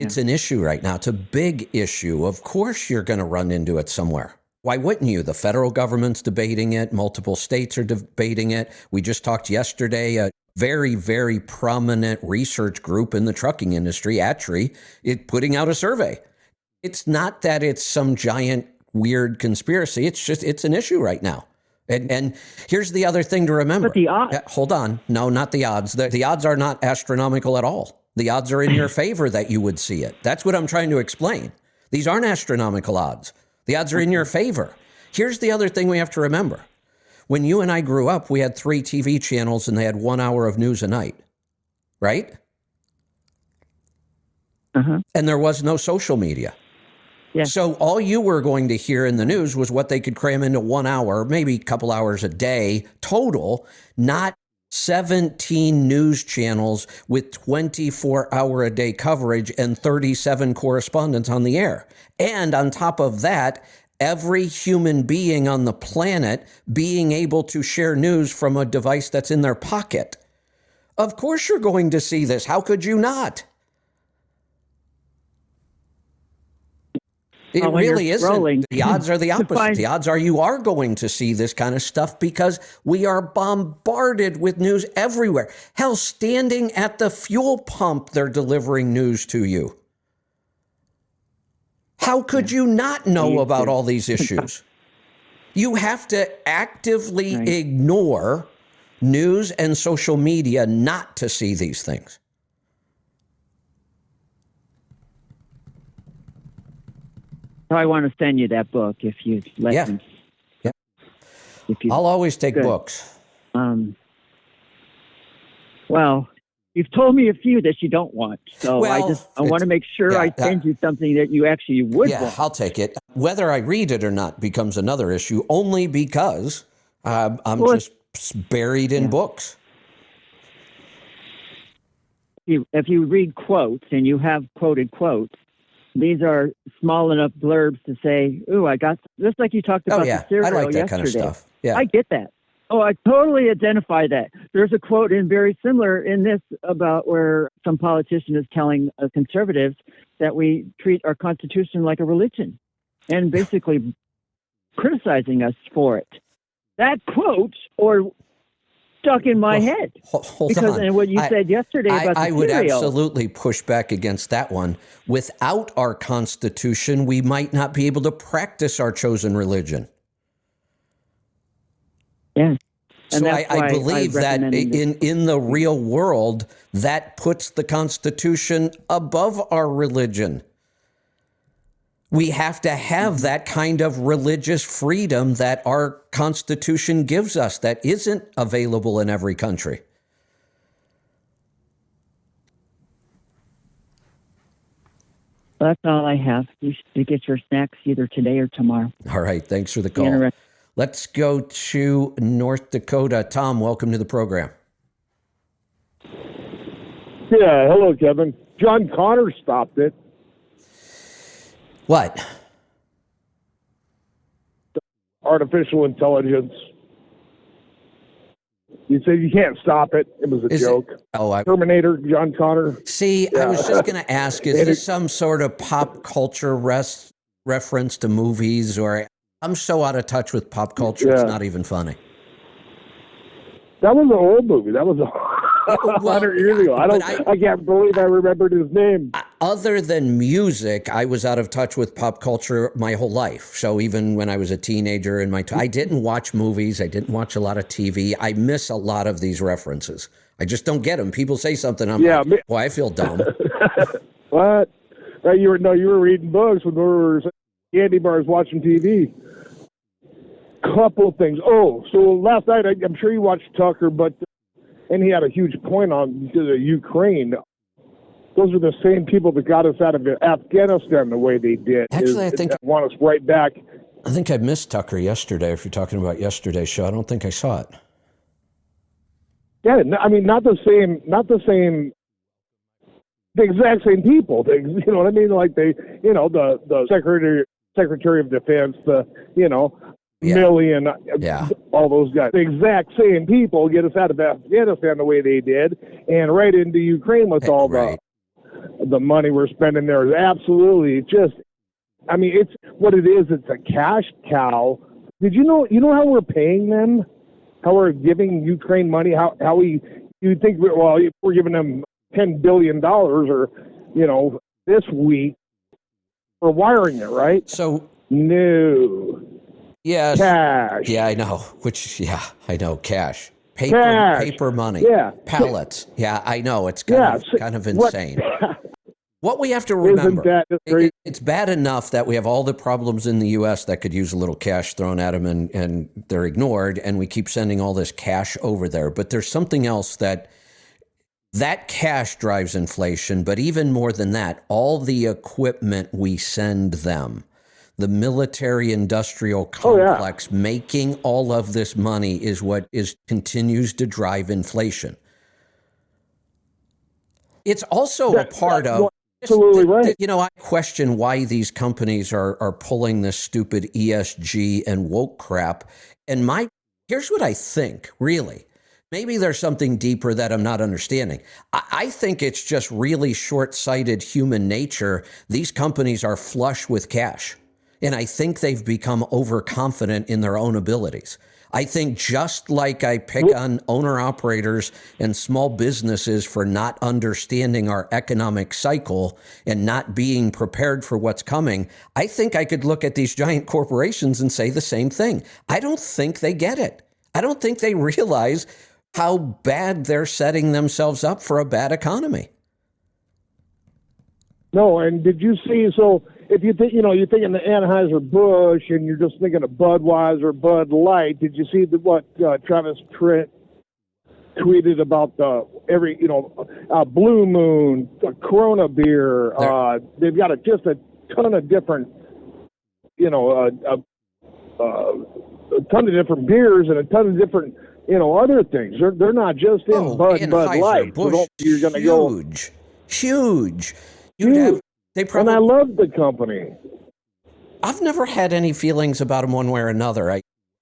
It's an issue right now. It's a big issue. Of course you're going to run into it somewhere. Why wouldn't you? The federal government's debating it. Multiple states are debating it. We just talked yesterday, a very, very prominent research group in the trucking industry, ATRI, is putting out a survey. It's not that it's some giant weird conspiracy. It's just, it's an issue right now. And here's the other thing to remember. But the odds. Hold on. No, not the odds. The odds are not astronomical at all. The odds are in your favor that you would see it. That's what I'm trying to explain. These aren't astronomical odds. The odds are in your favor. Here's the other thing we have to remember. When you and I grew up, we had 3 TV channels and they had 1 hour of news a night, right? Uh-huh. And there was no social media. Yeah. So all you were going to hear in the news was what they could cram into 1 hour, maybe a couple hours a day total, not 17 news channels with 24-hour-a-day coverage and 37 correspondents on the air. And on top of that, every human being on the planet being able to share news from a device that's in their pocket. Of course you're going to see this. How could you not? It really isn't. The odds are the opposite. The odds are you are going to see this kind of stuff because we are bombarded with news everywhere. Hell, standing at the fuel pump, they're delivering news to you. How could you not know about all these issues? You have to actively ignore news and social media not to see these things. I want to send you that book if you let me. Yeah. I'll always take books. Well, you've told me a few that you don't want. So I want to make sure I send you something that you actually would want. Yeah, I'll take it. Whether I read it or not becomes another issue, only because I'm just buried in books. If you read quotes and you have quoted quotes, these are small enough blurbs to say, "Ooh, I got," just like you talked about the cereal I like that yesterday. kind of stuff. Yeah, I get that. Oh, I totally identify that. There's a quote in very similar in this about where some politician is telling conservatives that we treat our Constitution like a religion and basically criticizing us for it. That quote stuck in my head. Hold on. And what you said yesterday about the I would cereal. absolutely push back against that one. Without our Constitution, we might not be able to practice our chosen religion. Yeah. So I believe that in the real world, that puts the Constitution above our religion. We have to have that kind of religious freedom that our Constitution gives us that isn't available in every country. That's all I have. You should get your snacks either today or tomorrow. All right. Thanks for the Be call. interested. Let's go to North Dakota. Tom, welcome to the program. Yeah, hello, Kevin. John Connor stopped it. What? Artificial intelligence. He said you can't stop it. It was a joke. Terminator, John Connor. See, I was just going to ask, is this some sort of pop culture reference to movies? Or I'm so out of touch with pop culture, it's not even funny. That was an old movie. That was 100 years ago. I can't believe I remembered his name. Other than music, I was out of touch with pop culture my whole life. So even when I was a teenager I didn't watch movies. I didn't watch a lot of TV. I miss a lot of these references. I just don't get them. People say something. Boy, I feel dumb. What? You were reading books when we were candy bars watching TV. Couple of things. Oh, so last night, I'm sure you watched Tucker, and he had a huge point on the Ukraine. Those are the same people that got us out of Afghanistan the way they did. Actually, I think want us right back. I think I missed Tucker yesterday. If you're talking about yesterday's show, I don't think I saw it. Yeah, I mean, not the exact same people. You know what I mean? Like the Secretary of Defense, Million, all those guys. The exact same people get us out of Afghanistan the way they did, and right into Ukraine with all the money we're spending there. Is absolutely just. I mean, it's what it is. It's a cash cow. Did you know how we're paying them? How we're giving Ukraine money? You think we're giving them $10 billion or this week for wiring it, right? So no. Yes. Cash. Yeah, I know. I know. Cash. Paper money. Yeah. Pallets. Yeah, I know. It's kind of insane. What we have to remember, it's bad enough that we have all the problems in the U.S. that could use a little cash thrown at them and they're ignored, and we keep sending all this cash over there. But there's something else that cash drives inflation, but even more than that, all the equipment we send them. The military-industrial complex making all of this money is what continues to drive inflation. It's also a part of. Absolutely right. I question why these companies are pulling this stupid ESG and woke crap. And here's what I think. Really, maybe there's something deeper that I'm not understanding. I think it's just really short-sighted human nature. These companies are flush with cash. And I think they've become overconfident in their own abilities. I think just like I pick on owner-operators and small businesses for not understanding our economic cycle and not being prepared for what's coming, I think I could look at these giant corporations and say the same thing. I don't think they get it. I don't think they realize how bad they're setting themselves up for a bad economy. No, and did you see, if you think, you're thinking the Anheuser-Busch and you're just thinking of Budweiser, Bud Light, did you see what Travis Tritt tweeted about Blue Moon, Corona beer? They've got just a ton of different, a ton of different beers and a ton of different, other things. They're not just in Bud Light. So you're going to go huge. And I love the company. I've never had any feelings about them one way or another.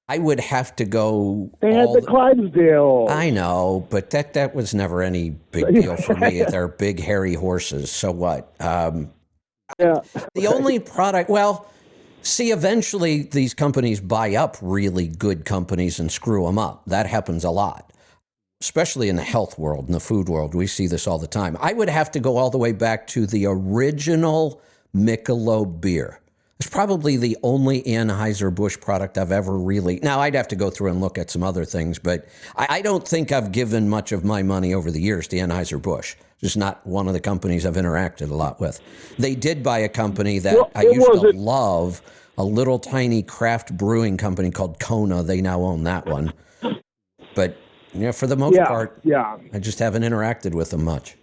I would have to go. They had the Clydesdale. I know, but that was never any big deal for me. They're big, hairy horses. So what? The only product, eventually these companies buy up really good companies and screw them up. That happens a lot. Especially in the health world, in the food world, we see this all the time. I would have to go all the way back to the original Michelob beer. It's probably the only Anheuser-Busch product I've ever really. Now, I'd have to go through and look at some other things, but I don't think I've given much of my money over the years to Anheuser-Busch. Just not one of the companies I've interacted a lot with. They did buy a company that I used to love, a little tiny craft brewing company called Kona. They now own that one. But for the most part, I just haven't interacted with them much.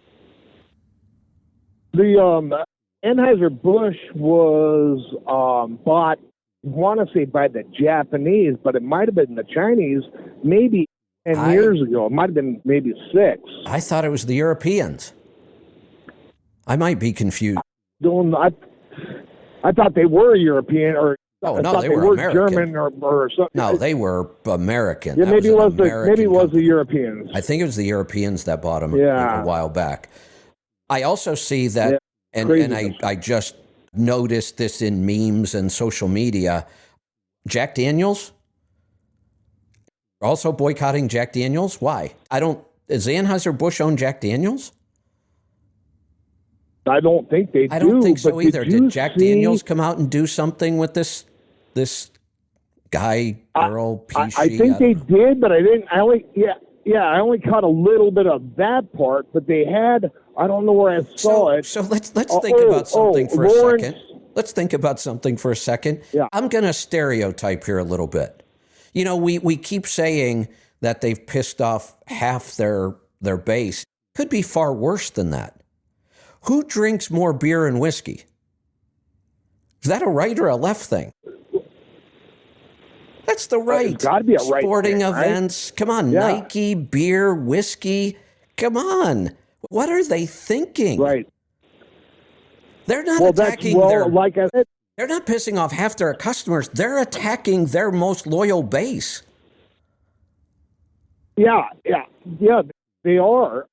The Anheuser-Busch was bought, I want to say by the Japanese, but it might have been the Chinese maybe 10 years ago. It might have been maybe 6. I thought it was the Europeans. I might be confused. I thought they were European, or they were American. German or something. No, they were American. Yeah, maybe it was the Europeans. I think it was the Europeans that bought them a while back. I also see that. And I just noticed this in memes and social media. Jack Daniels also boycotting Jack Daniels. Why? Does Anheuser-Busch own Jack Daniels? I don't think they do. I don't think so either. Did Jack Daniels come out and do something with this guy, girl, I think they did, but I didn't. I only caught a little bit of that part, but they had. I don't know where I saw it. So let's think about something for a second. Let's think about something for a second. Yeah. I'm going to stereotype here a little bit. We keep saying that they've pissed off half their base. Could be far worse than that. Who drinks more beer and whiskey? Is that a right or a left thing? That's the right. It's got to be a right Sporting thing, events. Right? Come on, yeah. Nike, beer, whiskey. Come on. What are they thinking? Right. They're not attacking like I said, they're not pissing off half their customers. They're attacking their most loyal base. Yeah, they are.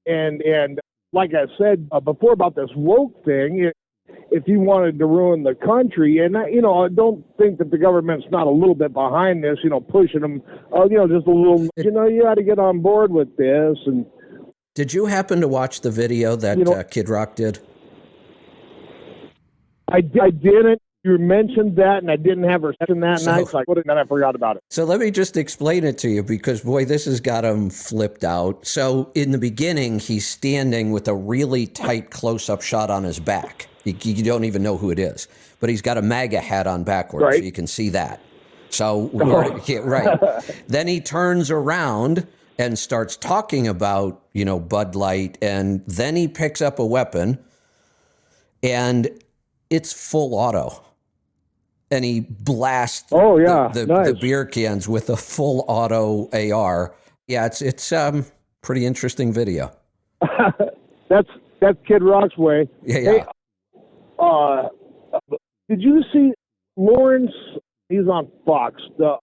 And like I said before about this woke thing, if you wanted to ruin the country, and I don't think that the government's not a little bit behind this, pushing them, just a little, you got to get on board with this. And did you happen to watch the video that Kid Rock did? I didn't. You mentioned that, and I didn't have her session that night, so I forgot about it. So let me just explain it to you, because, boy, this has got him flipped out. So in the beginning, he's standing with a really tight close-up shot on his back. You don't even know who it is. But he's got a MAGA hat on backwards, so you can see that. So, right. Then he turns around and starts talking about, Bud Light, and then he picks up a weapon, and it's full auto. And he blasts the beer cans with a full auto AR. Yeah, it's pretty interesting video. That's Kid Rock's way. Yeah. Hey, did you see Lawrence? He's on Fox. The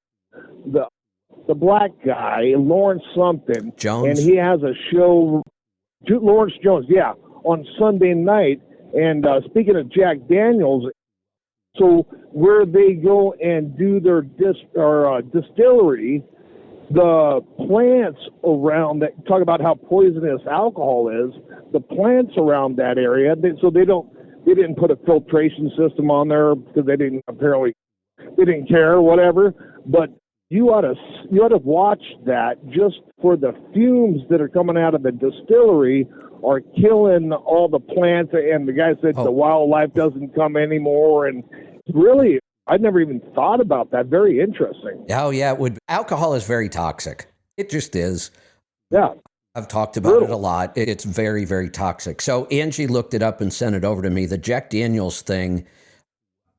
black guy, Lawrence something Jones, and he has a show. Lawrence Jones, on Sunday night. And speaking of Jack Daniels, so where they go and do their distillery, the plants around that, talk about how poisonous alcohol is, the plants around that area, they didn't put a filtration system on there because they didn't care or whatever, but you ought to watch that just for the fumes that are coming out of the distillery are killing all the plants, and the guy said the wildlife doesn't come anymore, and really, I'd never even thought about that. Very interesting. Oh, yeah, it would. Alcohol is very toxic. It just is. Yeah. I've talked about it a lot. It's very, very toxic. So Angie looked it up and sent it over to me. The Jack Daniels thing,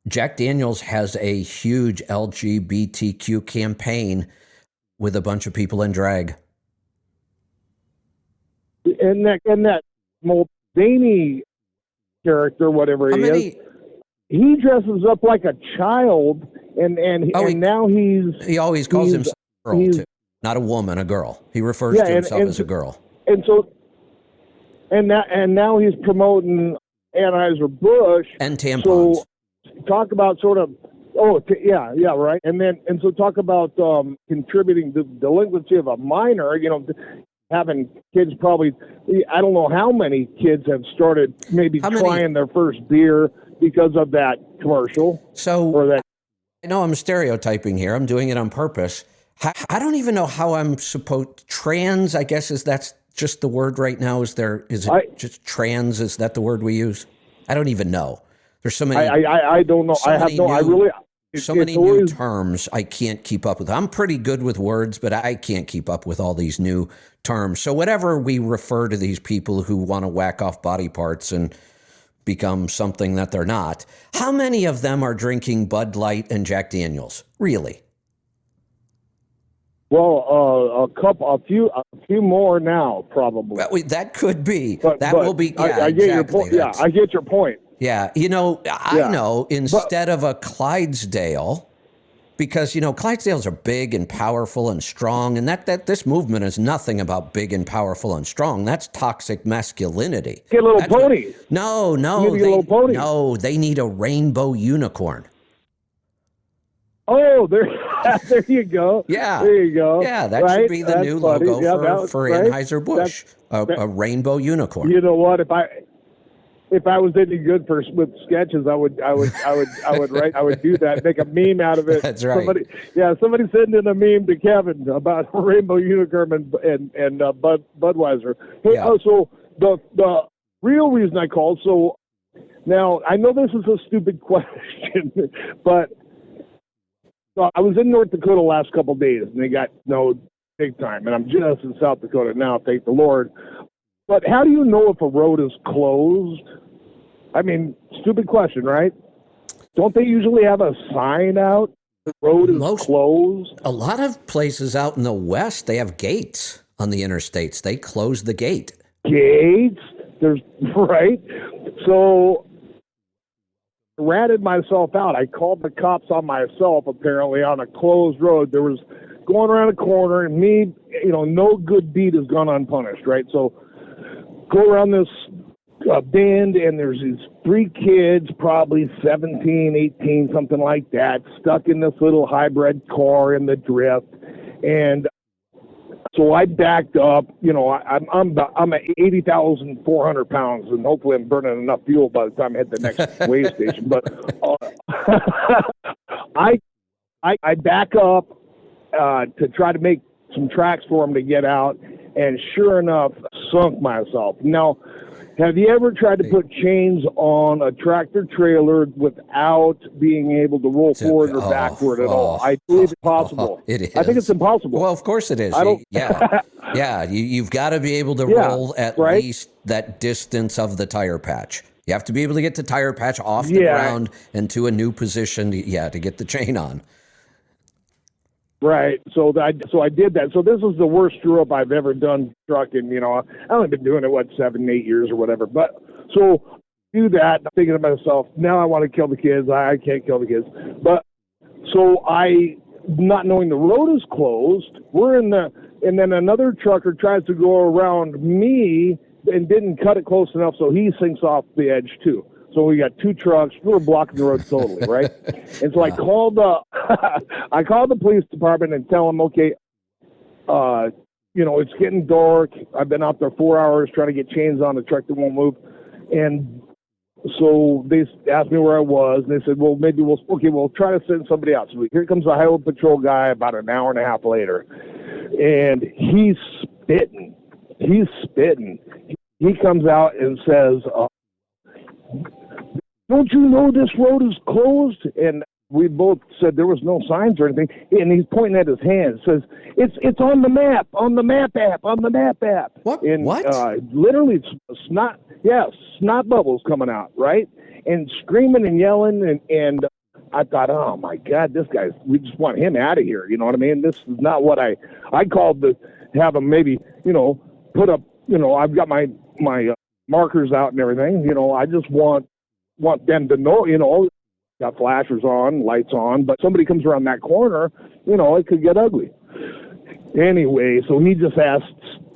Jack Daniels has a huge LGBTQ campaign with a bunch of people in drag. And that Mulvaney character, whatever he is, he dresses up like a child, and now he always calls himself a girl too, not a woman, a girl. He refers to himself as a girl. And so, and now he's promoting Anheuser-Busch and tampons. So talk about sort of. Right. And so talk about contributing to the delinquency of a minor. Having kids, probably, I don't know how many kids have started maybe trying their first beer, because of that commercial So or that. I know I'm stereotyping here. I'm doing it on purpose. I don't even know how I'm supposed trans. I guess that's just the word right now. Is it just trans? Is that the word we use? I don't even know. There's so many. I don't know. So I have many no. I new- really. So many new terms I can't keep up with. I'm pretty good with words, but I can't keep up with all these new terms. So whatever we refer to these people who want to whack off body parts and become something that they're not, how many of them are drinking Bud Light and Jack Daniels? Really? Well, a few more now, probably. Well, that could be. But will be. Yeah, I get your exactly. point. Yeah, I get your point. Yeah, I know instead of a Clydesdale, because, Clydesdales are big and powerful and strong, and that this movement is nothing about big and powerful and strong. That's toxic masculinity. Get a little pony. No, You need to get a little pony. no, they need a rainbow unicorn. Oh, there you go. Yeah. There you go. Yeah, that Right? should be the That's new funny. logo Yeah, for right? Anheuser-Busch, a rainbow unicorn. You know what? If I was any good with sketches, I would do that. Make a meme out of it. That's right. Somebody send in a meme to Kevin about Rainbow Unicorn and Budweiser. Hey, Yeah. So the real reason I called. So now I know this is a stupid question, but I was in North Dakota last couple of days, and they got snowed big time, and I'm just in South Dakota now. Thank the Lord. But how do you know if a road is closed? I mean, stupid question, right? Don't they usually have a sign out? The road is closed. A lot of places out in the West, they have gates on the interstates. They close the gate. Gates? There's right. So I ratted myself out. I called the cops on myself, apparently, on a closed road. There was going around a corner, and me, no good deed has gone unpunished, right? So go around this bend, and there's these three kids, probably 17, 18, something like that, stuck in this little hybrid car in the drift. And so I backed up. I'm at 80,400 pounds, and hopefully I'm burning enough fuel by the time I hit the next weigh station. But I back up to try to make some tracks for them to get out, and sure enough, sunk myself. Now, have you ever tried to put chains on a tractor trailer without being able to roll forward or backward at all? I believe it's possible. It is. I think it's impossible. Well, of course it is. Yeah. You've got to be able to roll at least that distance of the tire patch. You have to be able to get the tire patch off the ground and to a new position. To get the chain on. Right. So I did that. So this is the worst screw up I've ever done trucking. I've only been doing it 7, 8 years or whatever. But so do that. I'm thinking to myself, now I want to kill the kids. I can't kill the kids. But so not knowing the road is closed, and then another trucker tries to go around me and didn't cut it close enough, so he sinks off the edge too. So we got two trucks. We were blocking the road totally, right? And so I called the police department and tell them, okay, it's getting dark. I've been out there 4 hours trying to get chains on the truck that won't move. And so they asked me where I was, and they said, well, maybe we'll try to send somebody out. So here comes the highway patrol guy about an hour and a half later, and he's spitting. He comes out and says, don't you know this road is closed? And we both said there was no signs or anything. And he's pointing at his hand. Says, it's on the map app. What? And, what? Literally snot bubbles coming out, right? And screaming and yelling. And I thought, oh my God, we just want him out of here. You know what I mean? This is not what I called to have him maybe, put up, I've got my markers out and everything. I just want them to know, got flashers on, lights on, but somebody comes around that corner, it could get ugly. Anyway, so he just asked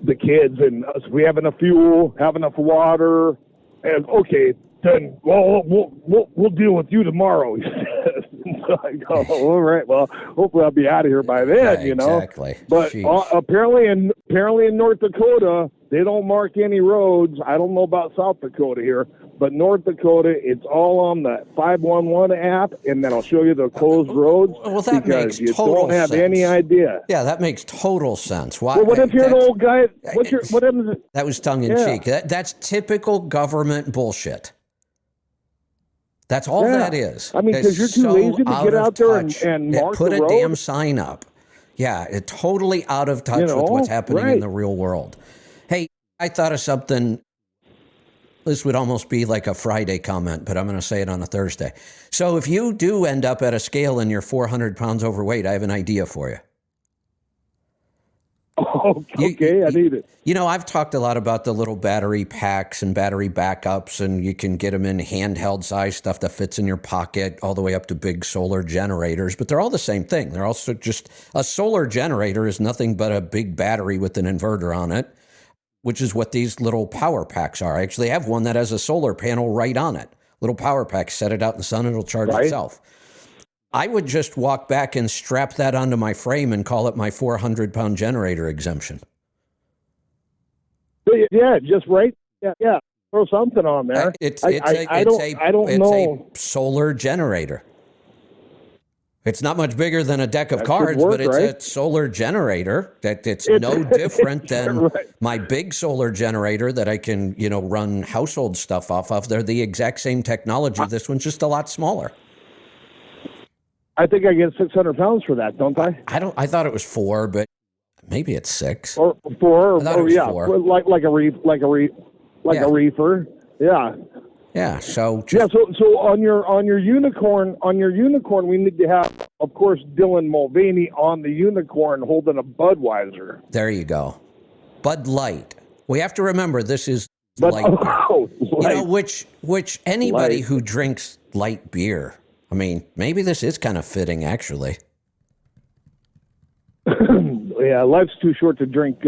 the kids and us, we have enough fuel, have enough water, and okay, then we'll deal with you tomorrow. He says. So I go, all right, well, hopefully I'll be out of here by then, Exactly. But apparently in North Dakota, they don't mark any roads. I don't know about South Dakota here, But North Dakota, it's all on the 511 app, and then I'll show you the closed roads. Well, that makes because you total don't have sense. any idea. Yeah, that makes total sense. Why? Well, what if you're an old guy? What happens? That was tongue in cheek. That's typical government bullshit. That's all that is. I mean, because you're too lazy to get out there and mark put the a road. damn sign up. Yeah, it's totally out of touch with what's happening in the real world. Hey, I thought of something. This would almost be like a Friday comment, but I'm going to say it on a Thursday. So if you do end up at a scale and you're 400 pounds overweight, I have an idea for you. Okay, I need it. You know, I've talked a lot about the little battery packs and battery backups, and you can get them in handheld size stuff that fits in your pocket all the way up to big solar generators, but they're all the same thing. They're also just a solar generator is nothing but a big battery with an inverter on it, which is what these little power packs are. I actually have one that has a solar panel right on it. Little power pack, set it out in the sun, it'll charge itself. I would just walk back and strap that onto my frame and call it my 400-pound generator exemption. Yeah, just right. Yeah. Throw something on there. It's a solar generator. It's not much bigger than a deck of That cards, could work, but it's right? a solar generator. It's no different than right. my big solar generator that I can, run household stuff off of. They're the exact same technology. This one's just a lot smaller. I think I get 600 pounds for that, don't I? I thought it was 4, but maybe it's 6. Or 4? I thought it was 4. Like a reefer. Yeah. Yeah. So So on your unicorn, we need to have, of course, Dylan Mulvaney on the unicorn holding a Budweiser. There you go. Bud Light. We have to remember this is light beer. Which anybody who drinks light beer. I mean, maybe this is kind of fitting, actually. Yeah, life's too short to drink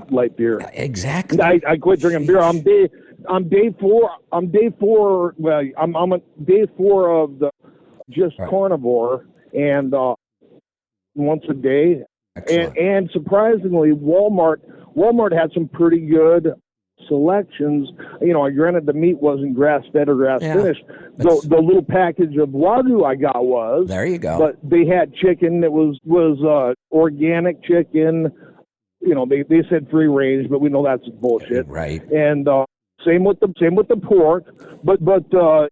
light beer. Exactly. I quit drinking beer. I'm day 4. Well, I'm on day 4 of the carnivore, and once a day. And surprisingly, Walmart had some pretty good selections. Granted the meat wasn't grass fed or grass finished. The little package of Wagyu I got was. There you go. But they had chicken that was organic chicken. They said free range, but we know that's bullshit. Right. And same with the pork, but the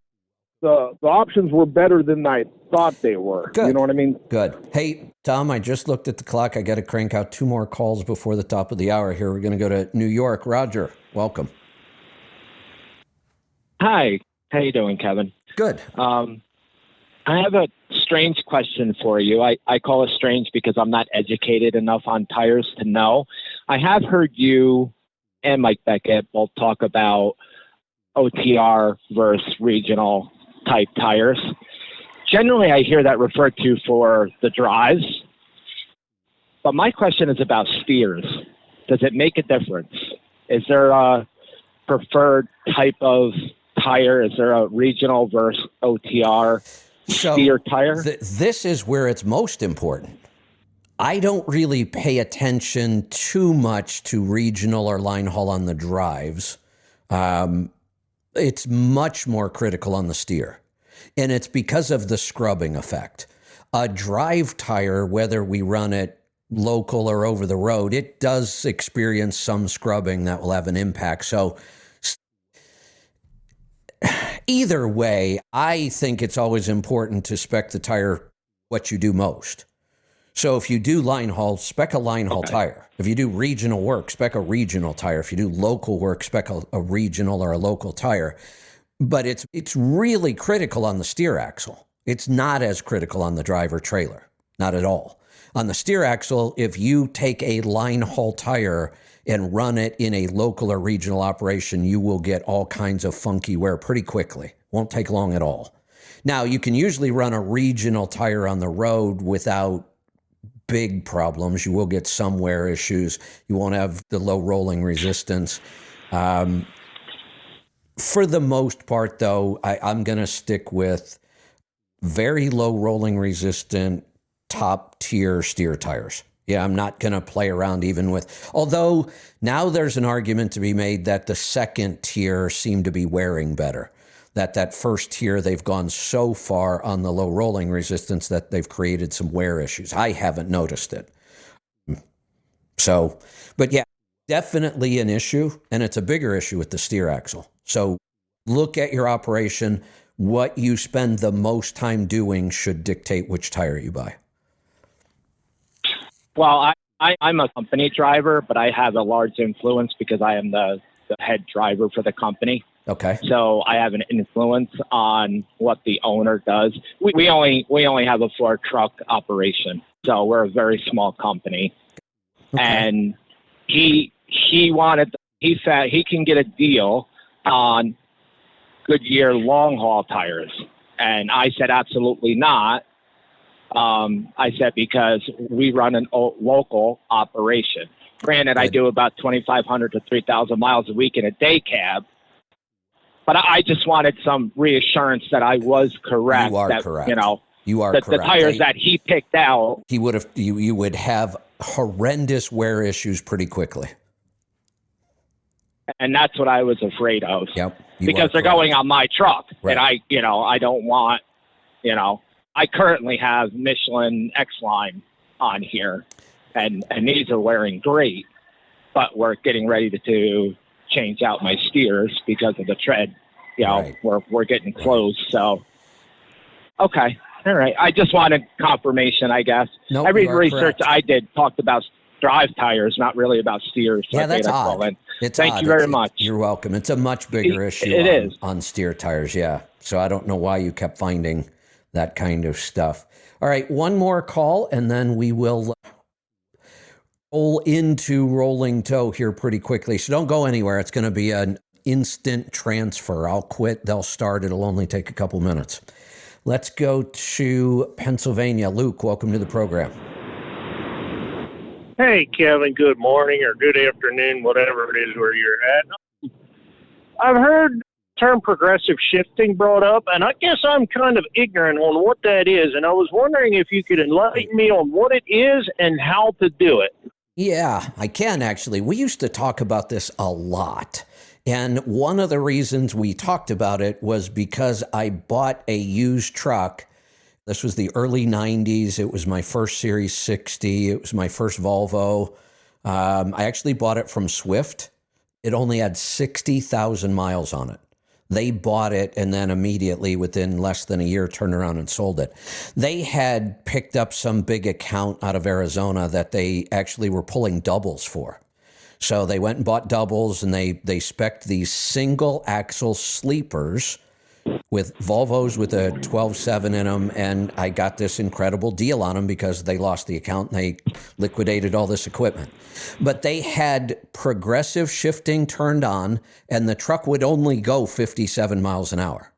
options were better than I thought they were. Good. You know what I mean? Good. Hey, Tom, I just looked at the clock. I got to crank out 2 more calls before the top of the hour here. We're going to go to New York. Roger, welcome. Hi. How you doing, Kevin? Good. I have a strange question for you. I call it strange because I'm not educated enough on tires to know. I have heard you and Mike Beckett both talk about OTR versus regional type tires. Generally, I hear that referred to for the drives. But my question is about steers. Does it make a difference? Is there a preferred type of tire? Is there a regional versus OTR steer tire? This is where it's most important. I don't really pay attention too much to regional or line haul on the drives. It's much more critical on the steer. And it's because of the scrubbing effect. A drive tire, whether we run it local or over the road, it does experience some scrubbing that will have an impact. So either way, I think it's always important to spec the tire what you do most. So if you do line haul, spec a line haul tire. If you do regional work, spec a regional tire. If you do local work, spec a regional or a local tire. But it's really critical on the steer axle. It's not as critical on the driver trailer, not at all. On the steer axle, if you take a line haul tire and run it in a local or regional operation, you will get all kinds of funky wear pretty quickly. Won't take long at all. Now, you can usually run a regional tire on the road without big problems. You will get some wear issues. You won't have the low rolling resistance. For the most part, though, I'm going to stick with very low rolling resistant, top tier steer tires. Yeah, I'm not going to play around even with, although now there's an argument to be made that the second tier seem to be wearing better. that first tier, they've gone so far on the low rolling resistance that they've created some wear issues. I haven't noticed it. So, but yeah, definitely an issue, and it's a bigger issue with the steer axle. So look at your operation. What you spend the most time doing should dictate which tire you buy. Well, I'm a company driver, but I have a large influence because I am the head driver for the company. Okay. So I have an influence on what the owner does. We only have a Ford truck operation, so we're a very small company. Okay. And he said he can get a deal on Goodyear long haul tires, and I said absolutely not. I said because we run an local operation. Granted, I do about 2,500 to 3,000 miles a week in a day cab, but I just wanted some reassurance that I was correct. You are that, correct. You know, you are that correct. The tires that he picked out, you would have horrendous wear issues pretty quickly. And that's what I was afraid of. Yep. Because they're going on my truck, right. And I don't want, I currently have Michelin X-Line on here, and these are wearing great, but we're getting ready to change out my steers because of the tread. Right. We're getting close. So, okay. All right. I just wanted confirmation, I guess. Nope, Every you are research correct. I did talked about drive tires, not really about steers. Yeah, that's odd. Thank you very much. You're welcome. It's a much bigger issue is. On steer tires, yeah. So I don't know why you kept finding that kind of stuff. All right, one more call, and then we will roll into rolling toe here pretty quickly. So don't go anywhere. It's going to be an instant transfer. I'll quit. They'll start. It'll only take a couple minutes. Let's go to Pennsylvania. Luke, welcome to the program. Hey, Kevin, good morning or good afternoon, whatever it is where you're at. I've heard the term progressive shifting brought up, and I guess I'm kind of ignorant on what that is, and I was wondering if you could enlighten me on what it is and how to do it. Yeah, I can actually. We used to talk about this a lot. And one of the reasons we talked about it was because I bought a used truck. This was the early 90s. It was my first Series 60. It was my first Volvo. I actually bought it from Swift. It only had 60,000 miles on it. They bought it and then immediately within less than a year turned around and sold it. They had picked up some big account out of Arizona that they actually were pulling doubles for. So they went and bought doubles, and they spec'd these single axle sleepers with Volvos with a 12.7 in them, and I got this incredible deal on them because they lost the account and they liquidated all this equipment. But they had progressive shifting turned on, and the truck would only go 57 miles an hour.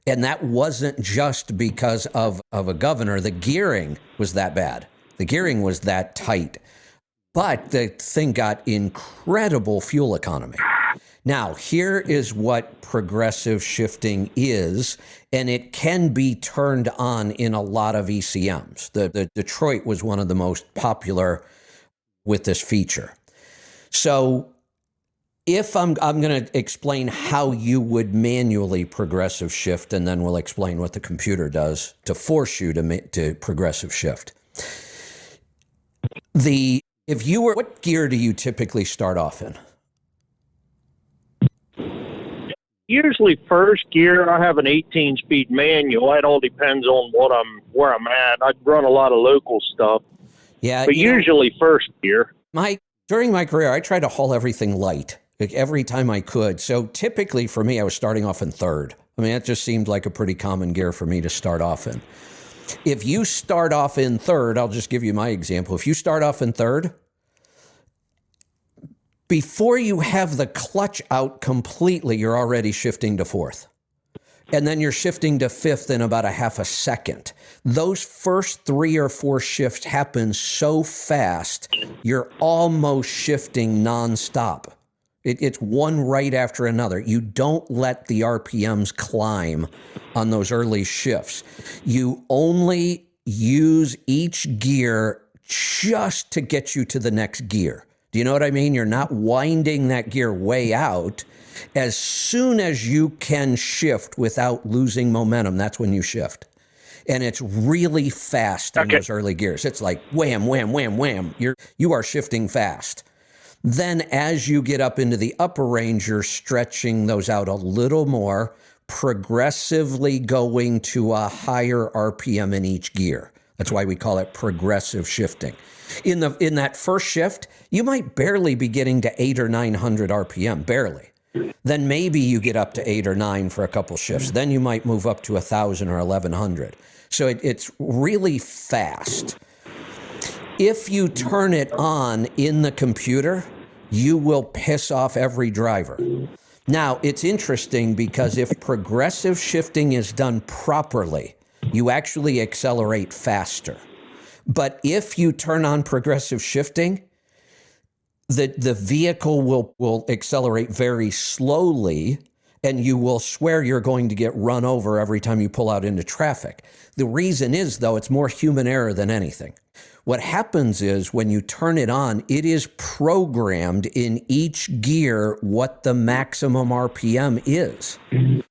And that wasn't just because of a governor. The gearing was that bad. The gearing was that tight. But the thing got incredible fuel economy. Now, here is what progressive shifting is, and it can be turned on in a lot of ECMs. The Detroit was one of the most popular with this feature. So if I'm going to explain how you would manually progressive shift, and then we'll explain what the computer does to force you to progressive shift. What gear do you typically start off in? Usually first gear. I have an 18-speed manual. It all depends on where I'm at. I run a lot of local stuff. Yeah, but usually first gear. During my career, I tried to haul everything light, like every time I could. So typically for me, I was starting off in third. I mean, that just seemed like a pretty common gear for me to start off in. If you start off in third, I'll just give you my example. If you start off in third, before you have the clutch out completely, you're already shifting to fourth. And then you're shifting to fifth in about a half a second. Those first 3 or 4 shifts happen so fast, you're almost shifting nonstop. It's one right after another. You don't let the RPMs climb on those early shifts. You only use each gear just to get you to the next gear. Do you know what I mean? You're not winding that gear way out. As soon as you can shift without losing momentum, that's when you shift. And it's really fast in those early gears. It's like wham, wham, wham, wham. You are shifting fast. Then as you get up into the upper range, you're stretching those out a little more, progressively going to a higher RPM in each gear. That's why we call it progressive shifting. In that first shift, you might barely be getting to 800 or 900 RPM, barely. Then maybe you get up to 8 or 9 for a couple shifts. Then you might move up to 1,000 or 1,100. So it's really fast. If you turn it on in the computer, you will piss off every driver. Now, it's interesting because if progressive shifting is done properly, you actually accelerate faster. But if you turn on progressive shifting, the vehicle will accelerate very slowly, and you will swear you're going to get run over every time you pull out into traffic. The reason is, though, it's more human error than anything. What happens is when you turn it on, it is programmed in each gear what the maximum RPM is.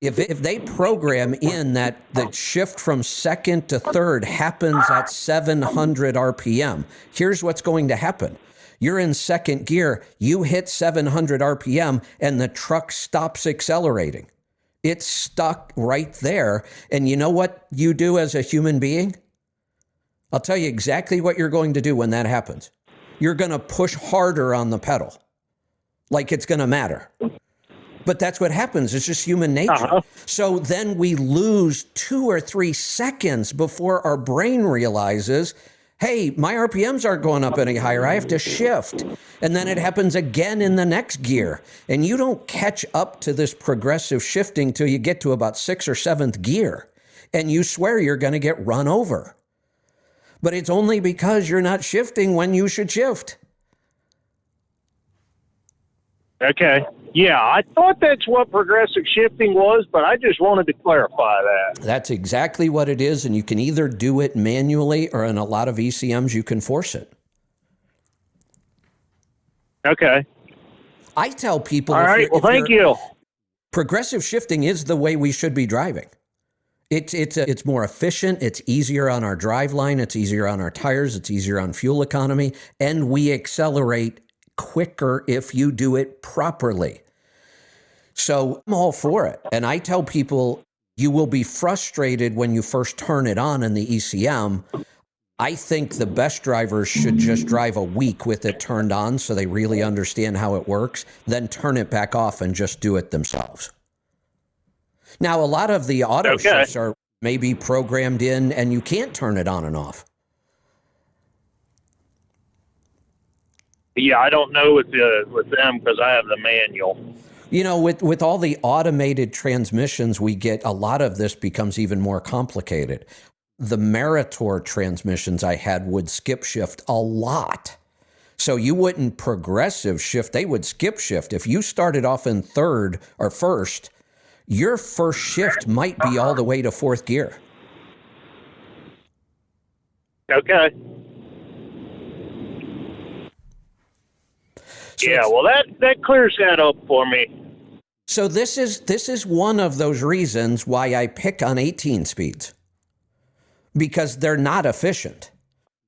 If they program in that the shift from second to third happens at 700 RPM, here's what's going to happen. You're in second gear, you hit 700 RPM, and the truck stops accelerating. It's stuck right there. And you know what you do as a human being? I'll tell you exactly what you're going to do when that happens. You're going to push harder on the pedal, like it's going to matter. But that's what happens. It's just human nature. So then we lose 2 or 3 seconds before our brain realizes, hey, my RPMs aren't going up any higher. I have to shift. And then it happens again in the next gear. And you don't catch up to this progressive shifting till you get to about 6th or 7th gear. And you swear you're going to get run over. But it's only because you're not shifting when you should shift. Okay. Yeah, I thought that's what progressive shifting was, but I just wanted to clarify that. That's exactly what it is, and you can either do it manually or in a lot of ECMs you can force it. Okay. I tell people... All right, well, thank you. Progressive shifting is the way we should be driving. It's more efficient, it's easier on our drive line, it's easier on our tires, it's easier on fuel economy, and we accelerate quicker if you do it properly. So I'm all for it. And I tell people, you will be frustrated when you first turn it on in the ECM. I think the best drivers should just drive a week with it turned on so they really understand how it works, then turn it back off and just do it themselves. Now, a lot of the auto shifts are maybe programmed in and you can't turn it on and off. Yeah, I don't know with them because I have the manual. You know, with all the automated transmissions we get, a lot of this becomes even more complicated. The Meritor transmissions I had would skip shift a lot. So you wouldn't progressive shift, they would skip shift. If you started off in third or first, your first shift might be all the way to 4th gear. Okay. So yeah, well, that clears that up for me. So this is one of those reasons why I pick on 18 speeds, because they're not efficient.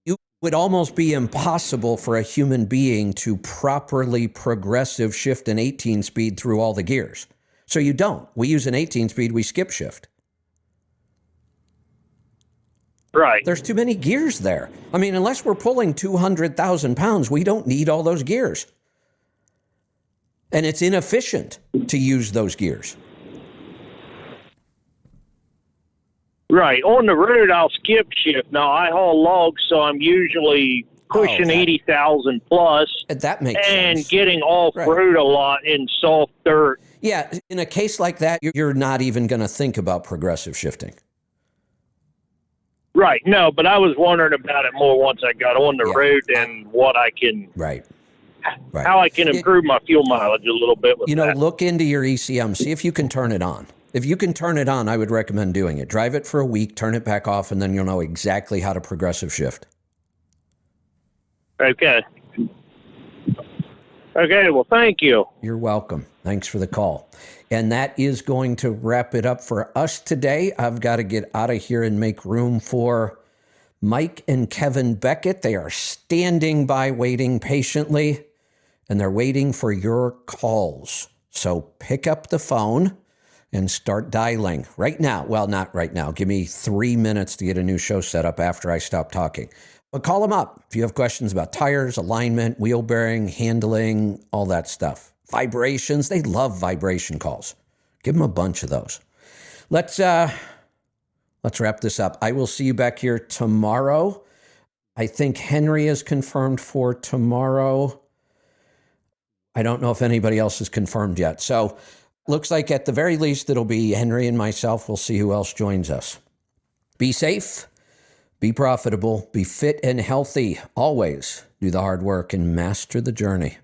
It would almost be impossible for a human being to properly progressive shift an 18 speed through all the gears. So you don't. We use an 18 speed, we skip shift. Right. There's too many gears there. I mean, unless we're pulling 200,000 pounds, we don't need all those gears. And it's inefficient to use those gears. Right. On the road, I'll skip shift. Now, I haul logs, so I'm usually pushing 80,000 plus. That makes and sense. Getting off-road a lot in soft dirt. Yeah, in a case like that, you're not even going to think about progressive shifting. Right. No, but I was wondering about it more once I got on the road and what I can... Right. How I can improve my fuel mileage a little bit with that. Look into your ECM. See if you can turn it on. If you can turn it on, I would recommend doing it. Drive it for a week, turn it back off, and then you'll know exactly how to progressive shift. Okay. Okay, well, thank you. You're welcome. Thanks for the call. And that is going to wrap it up for us today. I've got to get out of here and make room for Mike and Kevin Beckett. They are standing by waiting patiently, and they're waiting for your calls. So pick up the phone and start dialing right now. Well, not right now. Give me 3 minutes to get a new show set up after I stop talking. But call them up if you have questions about tires, alignment, wheel bearing, handling, all that stuff. Vibrations. They love vibration calls. Give them a bunch of those. Let's wrap this up. I will see you back here tomorrow. I think Henry is confirmed for tomorrow. I don't know if anybody else is confirmed yet. So looks like at the very least, it'll be Henry and myself. We'll see who else joins us. Be safe, be profitable, be fit and healthy. Always do the hard work and master the journey.